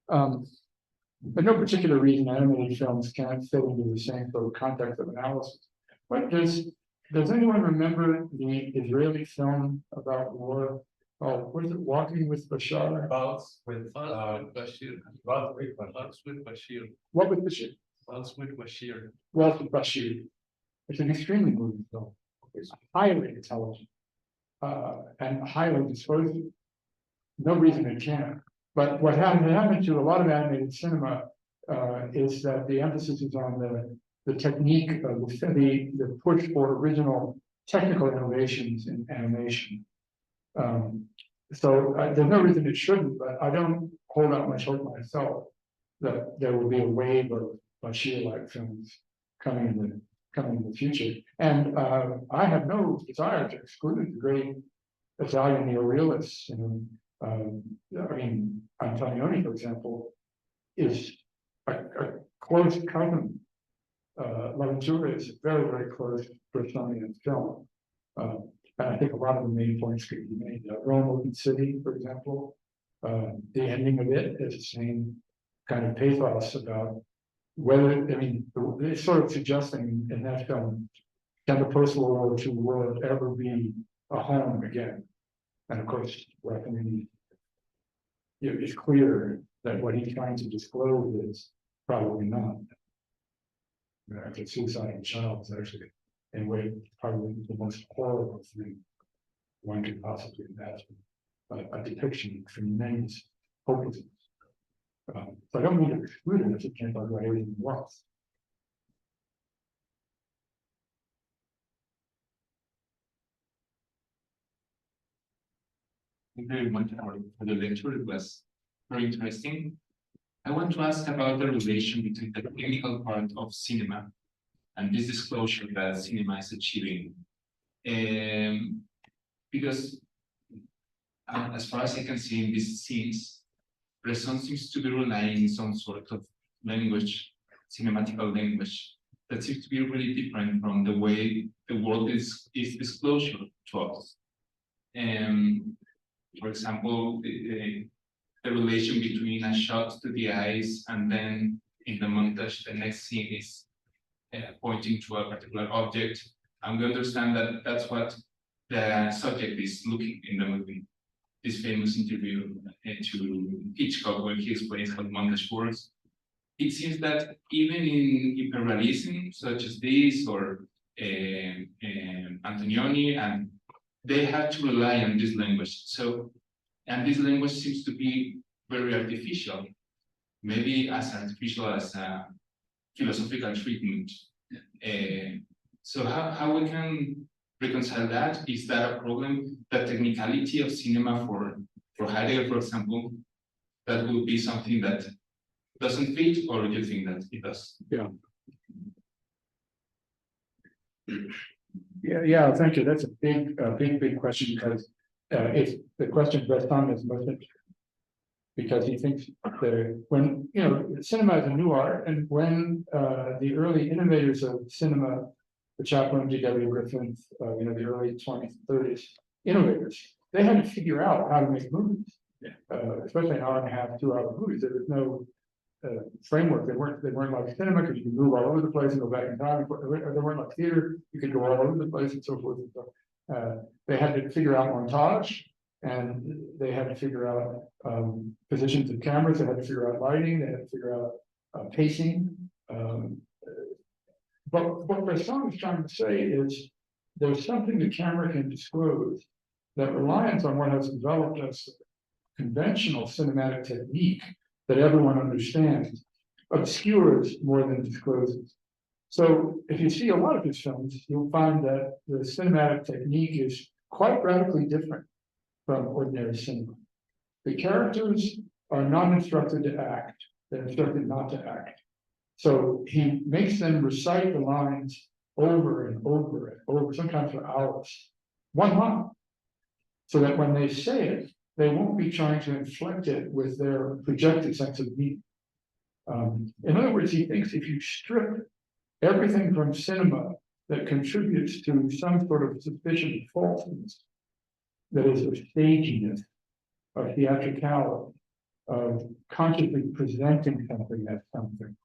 For no particular reason, animated films can't fit into the same sort of context of analysis. What does anyone remember the Israeli film about war? Oh, what is it? Walking with Bashar? Bounce with Bashir. Bounce with Bashir. What with Bashir? Bounce with Bashir. Waltz with Bashir. It's an extremely moving film. It's highly intelligent and highly disposable. No reason it can't. But what happened to a lot of animated cinema is that the emphasis is on the technique of the push for original technical innovations in animation. So there's no reason it shouldn't, but I don't hold out much hope myself that there will be a wave of Bashir-like films coming in the future. And I have no desire to exclude the great Italian neorealists. I mean, Antonioni, for example, is a close cousin. L'Avventura is a very, very close Bresonian film. And I think a lot of the main points could be made. Rome Open City, for example, the ending of it is the same kind of pathos about whether, I mean, it's sort of suggesting in that film, can the post-World War II world ever be a home again? And of course, I mean, it's clear that what he's trying to disclose is probably not. The suicide of a child is actually, in a way, probably the most horrible thing one could possibly imagine. A depiction of tremendous hopelessness. So I don't mean to exclude it if you can't talk about everything else. Thank you very much for the lecture. It was very interesting. I want to ask about the relation between the technical part of cinema and this disclosure that cinema is achieving. Because as far as I can see in these scenes, Bresson seems to be relying on some sort of language, cinematical language, that seems to be really different from the way the world is disclosure to us. For example, the relation between a shot to the eyes and then in the montage, the next scene is pointing to a particular object. And we understand that that's what the subject is looking in the movie. This famous interview to Hitchcock when he explains how montage works. It seems that even in imperialism, such as this, or Antonioni, and they have to rely on this language. So, and this language seems to be very artificial, maybe as artificial as a philosophical treatment. So how we can reconcile that? Is that a problem? The technicality of cinema for Heidegger, for example, that would be something that doesn't fit, or do you think that it does? Yeah, thank you. That's a big question, because it's the question Bresson is most interesting, because he thinks that when, cinema is a new art, and when the early innovators of cinema, the Chaplin, G.W. Griffith, the early 20s, 30s innovators, they had to figure out how to make movies, especially an hour and a half, 2 hour movies. There was no framework. They weren't like cinema, because you could move all over the place and go back in time. They weren't like theater, you could go all over the place and so forth. And so, they had to figure out montage, and they had to figure out positions of cameras. They had to figure out lighting. They had to figure out pacing. But what Bresson is trying to say is there's something the camera can disclose that reliance on what has developed as conventional cinematic technique that everyone understands obscures more than discloses. So if you see a lot of his films, you'll find that the cinematic technique is quite radically different from ordinary cinema. The characters are not instructed to act, they're instructed not to act. So he makes them recite the lines over and over and over, sometimes for hours, one line, so that when they say it, they won't be trying to inflect it with their projected sense of meaning. In other words, he thinks if you strip everything from cinema that contributes to some sort of suspicion of falseness, that is, of staginess, of theatricality, of consciously presenting something as something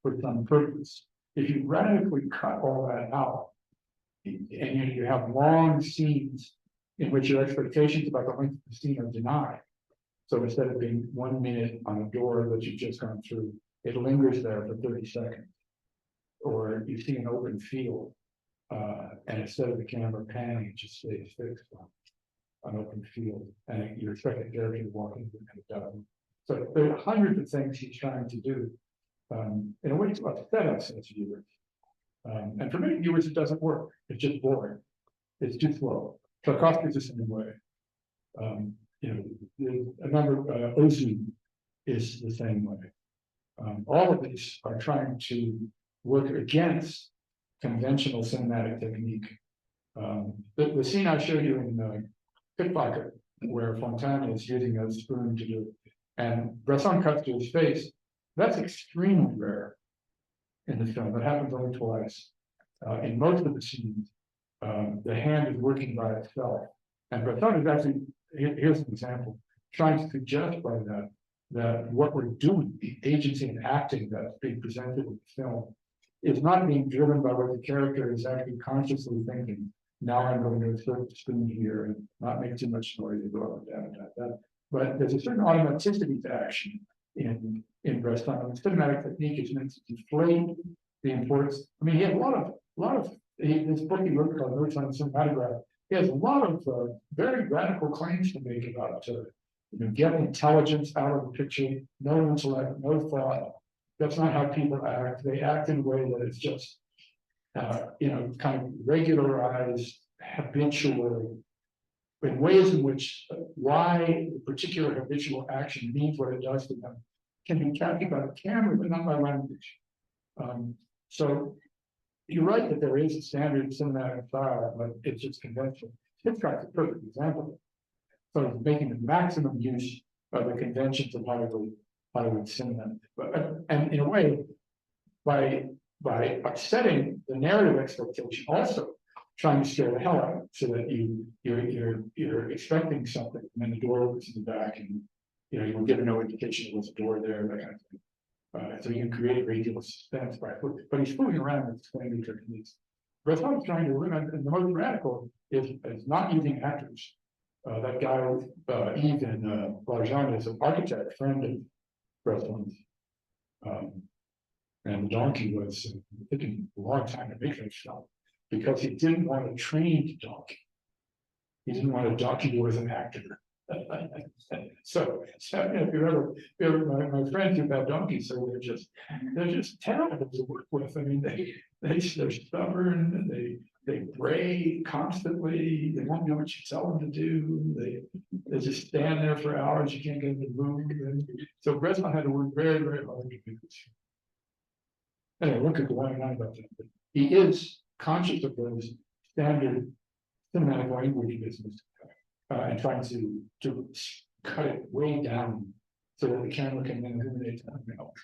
for some purpose. If you radically cut all that out, and you have long scenes in which your expectations about the length of the scene are denied. So instead of being 1 minute on a door that you've just gone through, it lingers there for 30 seconds. Or you see an open field, and instead of the camera panning, it just stays fixed on an open field, and you're expecting a character to walk into it and it doesn't. So there are hundreds of things he's trying to do in a way to upset us as viewers. And for many viewers, it doesn't work. It's just boring. It's too slow. Tchaikovsky is the same way. Ozu is the same way. All of these are trying to work against conventional cinematic technique. The scene I showed you in Pickpocket, where Fontana is using a spoon to do it, and Bresson cuts to his face, that's extremely rare in the film. It happens only twice. In most of the scenes, the hand is working by itself. And Bresson is actually, here's an example, trying to suggest by that what we're doing, the agency and acting that's being presented in the film, is not being driven by what the character is actually consciously thinking. Now I'm going to insert the spoon here and not make too much noise and go up and down and like that. But there's a certain automaticity to action in Bresson. Cinematic technique is meant to deflate the importance. I mean, he had a lot of this book he wrote called Notes on Cinematograph. He has a lot of very radical claims to make about get intelligence out of the picture, no intellect, no thought. That's not how people act. They act in a way that is just, kind of regularized, habitual, in ways in which why a particular habitual action means what it does to them can be captured by the camera, but not by language. So you're right that there is a standard cinematic style, but it's just conventional. Hitchcock's a perfect example. So it's making the maximum use of the conventions of Hollywood cinema. And in a way, by upsetting the narrative expectation, also trying to scare the hell out of it, so that you're expecting something, and then the door opens in the back, and you will get no indication there was a door there, that kind of thing. So you can create a great deal of suspense but he's fooling around with explaining techniques. Breslau's trying to win, and the most radical is not using actors. That guy, Yves in Valjean, is an architect, friend of Breslau's. And the donkey was taking a long time to make that shot because he didn't want a trained donkey. He didn't want a donkey who was an actor. So if you ever my friends who've had donkeys, so they're just terrible to work with. I mean, they're stubborn, they bray constantly, they won't do what you tell them to do, they just stand there for hours, you can't get them to move. And so Breslau had to work very, very hard to do this. Anyway, one could go on and on about that, but he is conscious of those standard cinematic language business. And trying to cut it way down so that the camera can then eliminate something else.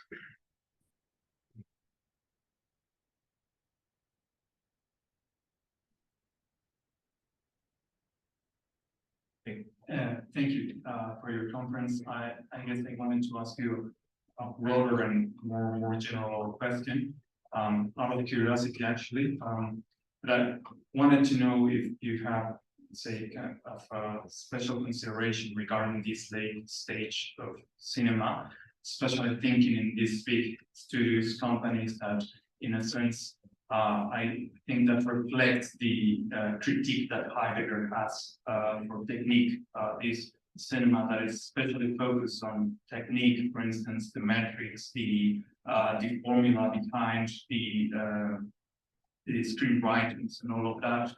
Thank you for your conference. I guess I wanted to ask you a broader and more general question, out of curiosity actually. But I wanted to know if you have, say, kind of a special consideration regarding this late stage of cinema, especially thinking in these big studios companies that, in a sense, I think that reflects the critique that Heidegger has for technique. This cinema that is especially focused on technique, for instance, the metrics, the formula behind the screenwritings and all of that.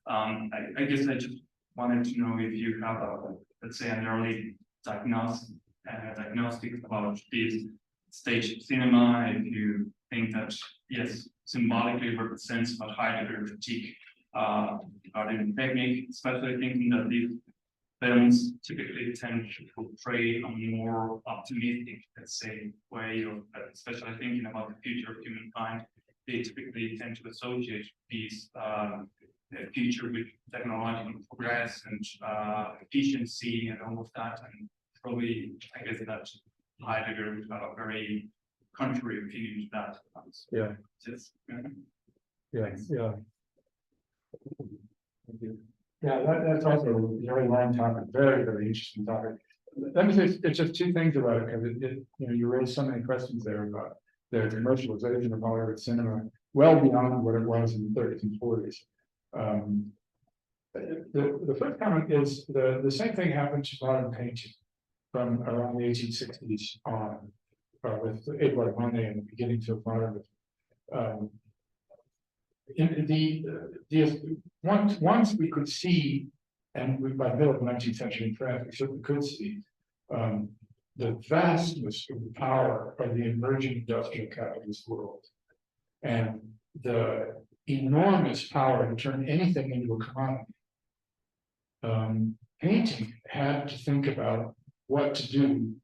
I guess I just wanted to know if you have let's say, an early diagnostic about this stage cinema, if you think that, yes, symbolically represents what Heidegger critique regarding technique, especially thinking that these films typically tend to portray a more optimistic, let's say, way of, especially thinking about the future of humankind. They typically tend to associate these future with technological progress and efficiency and all of that. And probably, I guess that Heidegger would have a very contrary opinion to that. Yeah. Just, Yeah. Thank you. Yeah, that's also a very long topic, very, very interesting topic. Let me say, it's just two things about it, because you raised so many questions there about the commercialization of Hollywood cinema, well beyond what it was in the 30s and 40s. The first comment is the same thing happened to modern painting from around the 1860s on, with Edouard Monet and the beginnings of modernism. Once we could see, and by the middle of the 19th century in France, we certainly could see the vastness of the power of the emerging industrial capitalist world, and the enormous power to turn anything into a commodity. Painting had to think about what to do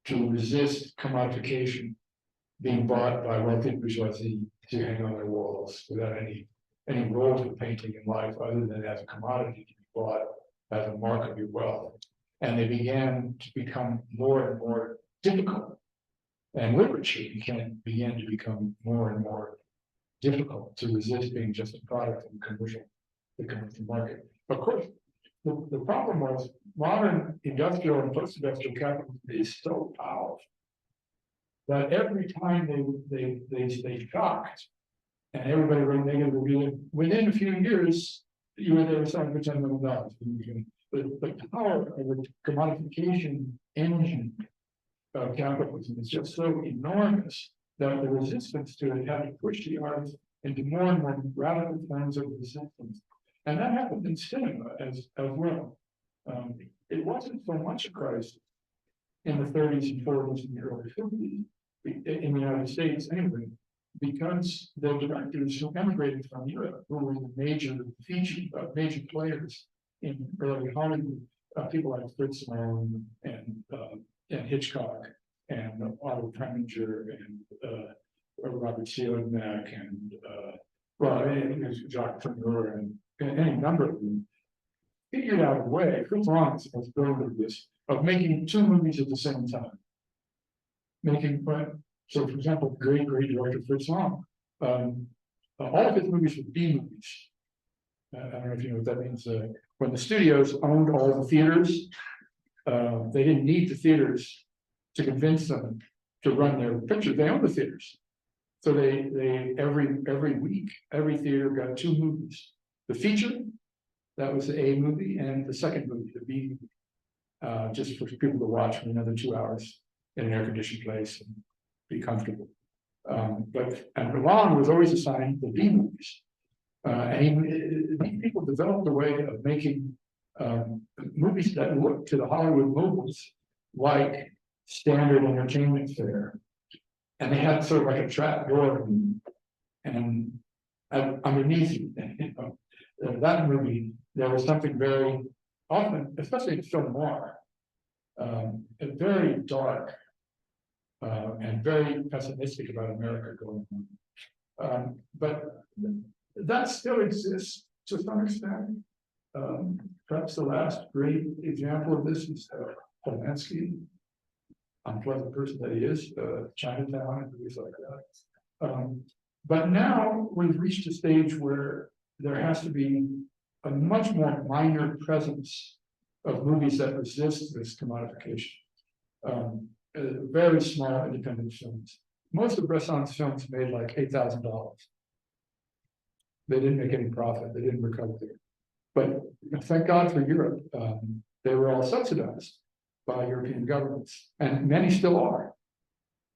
to resist commodification, being bought by wealthy bourgeoisie to hang on their walls without any role to painting in life other than as a commodity to be bought as a mark of your wealth. And they began to become more and more difficult. And literature began to become more and more difficult to resist being just a product of the commercial market. Of course, the problem was modern industrial and post-industrial capitalism is so powerful that every time they shocked and everybody wrote negative reviews, within a few years, they were selling for $10 million. The power of the commodification engine of capitalism is just so enormous that the resistance to it had to push the arts into more and more radical forms of resistance. And that happened in cinema as well. It wasn't so much a crisis in the 30s and 40s and the early 50s, in the United States anyway, because the directors who emigrated from Europe, who were the major players in early Hollywood, people like Fritz Lang and Hitchcock and Otto Preminger and Robert Siodmak and Jacques Tourneur and any number of them figured out a way. Fritz Lang was brilliant at this, of making two movies at the same time. So, for example, great director Fritz Lang, all of his movies were B movies. I don't know if you know what that means. When the studios owned all the theaters, they didn't need the theaters to convince them to run their pictures. They owned the theaters. So they every week, every theater got two movies. The feature, that was the A movie, and the second movie, the B movie, just for people to watch for another 2 hours in an air-conditioned place and be comfortable. And Roland was always assigned the B movies. And these people developed a way of making movies that look to the Hollywood moguls like standard entertainment fare. And they had sort of like a trap door and underneath that movie, there was something very often, especially in film noir, very dark and very pessimistic about America going on. But that still exists to some extent. Perhaps the last great example of this is Polanski, unpleasant person that he is, Chinatown and movies like that. But now we've reached a stage where there has to be a much more minor presence of movies that resist this commodification. Very small independent films. Most of Bresson's films made like $8,000. They didn't make any profit. They didn't recover there. But thank God for Europe. They were all subsidized by European governments, and many still are.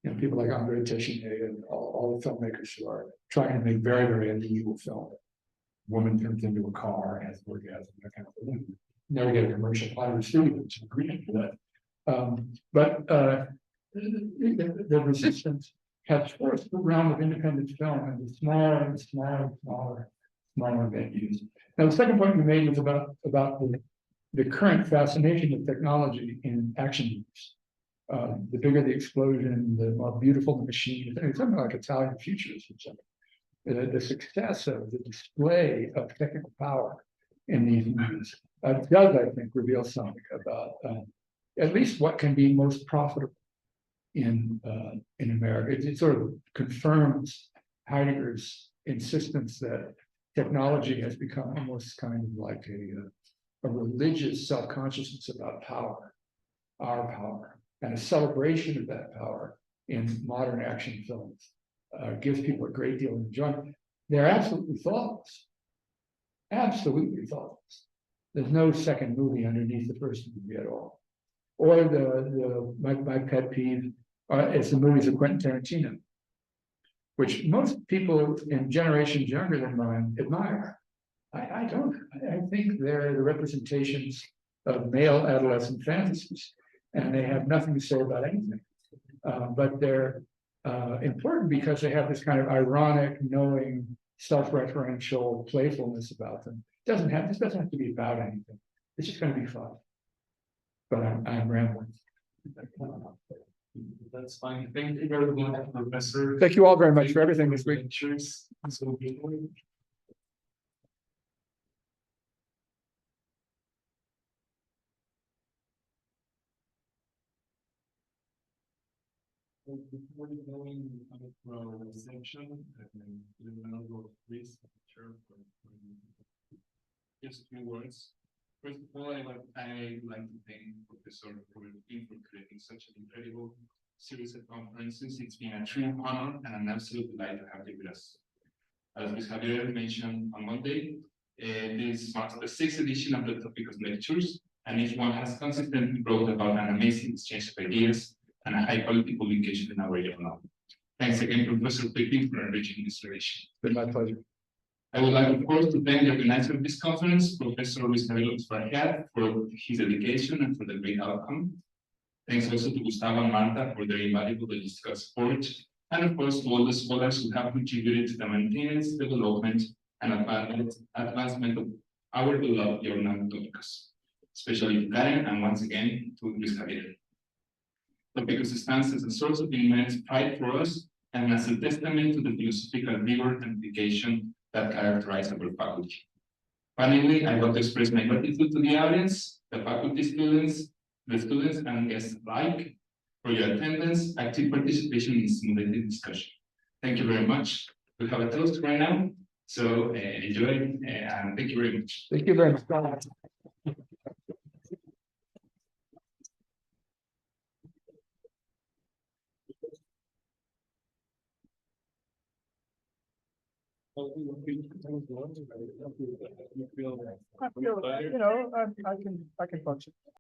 You know, people like Andrei Teixeira and all the filmmakers who are trying to make very, very unusual film. Woman turns into a car, has orgasm, that kind of thing. Never get a commercial out of the studio, which is great for that. But the resistance has forced the realm of independent film into smaller and smaller venues. Now, the second point you made was about the current fascination of technology in action movies. The bigger the explosion, the more beautiful the machine. It's something like Italian futurism. The success of the display of technical power in these movies does, I think, reveal something about at least what can be most profitable in America. It sort of confirms Heidegger's insistence that technology has become almost kind of like a religious self-consciousness about power, our power, and a celebration of that power in modern action films. Gives people a great deal of enjoyment. They're absolutely thoughtless. Absolutely thoughtless. There's no second movie underneath the first movie at all. Or my pet peeve is the movies of Quentin Tarantino, which most people in generations younger than mine admire. I don't. I think they're the representations of male adolescent fantasies, and they have nothing to say about anything. But they're important because they have this kind of ironic, knowing, self-referential playfulness about them. This doesn't have to be about anything. It's just going to be fun. But I'm rambling. That's fine. Thank you very much, Professor. Thank you all very much for everything this week. Lectures. So, before we go into our section, remember, please, just a few words. First of all, I'd like to thank Professor for creating such an incredible series of conferences. It's been a true honor and an absolute delight to have you with us. As Ms. Javier mentioned on Monday, this marks the 6th edition of the Tópicos lectures, and each one has consistently brought about an amazing exchange of ideas and a high-quality publication in our journal. Thanks again, Professor Pippin, for enriching this relation. It's been my pleasure. I would like, of course, to thank the organizer of this conference, Professor Luis Javier Farhat, for his dedication and for the great outcome. Thanks also to Gustavo and Marta for their invaluable logistical support, and of course to all the scholars who have contributed to the maintenance, development, and advancement of our beloved journal Tópicos, especially to Karen, and once again to Luis Javier. Tópicos stands as a source of immense pride for us and as a testament to the philosophical rigor and dedication that characterize our faculty. Finally, I want to express my gratitude to the audience, the faculty students, the students and guests alike, for your attendance, active participation in stimulated discussion. Thank you very much. We have a toast right now, so enjoy, and thank you very much. Thank you very much. I can function.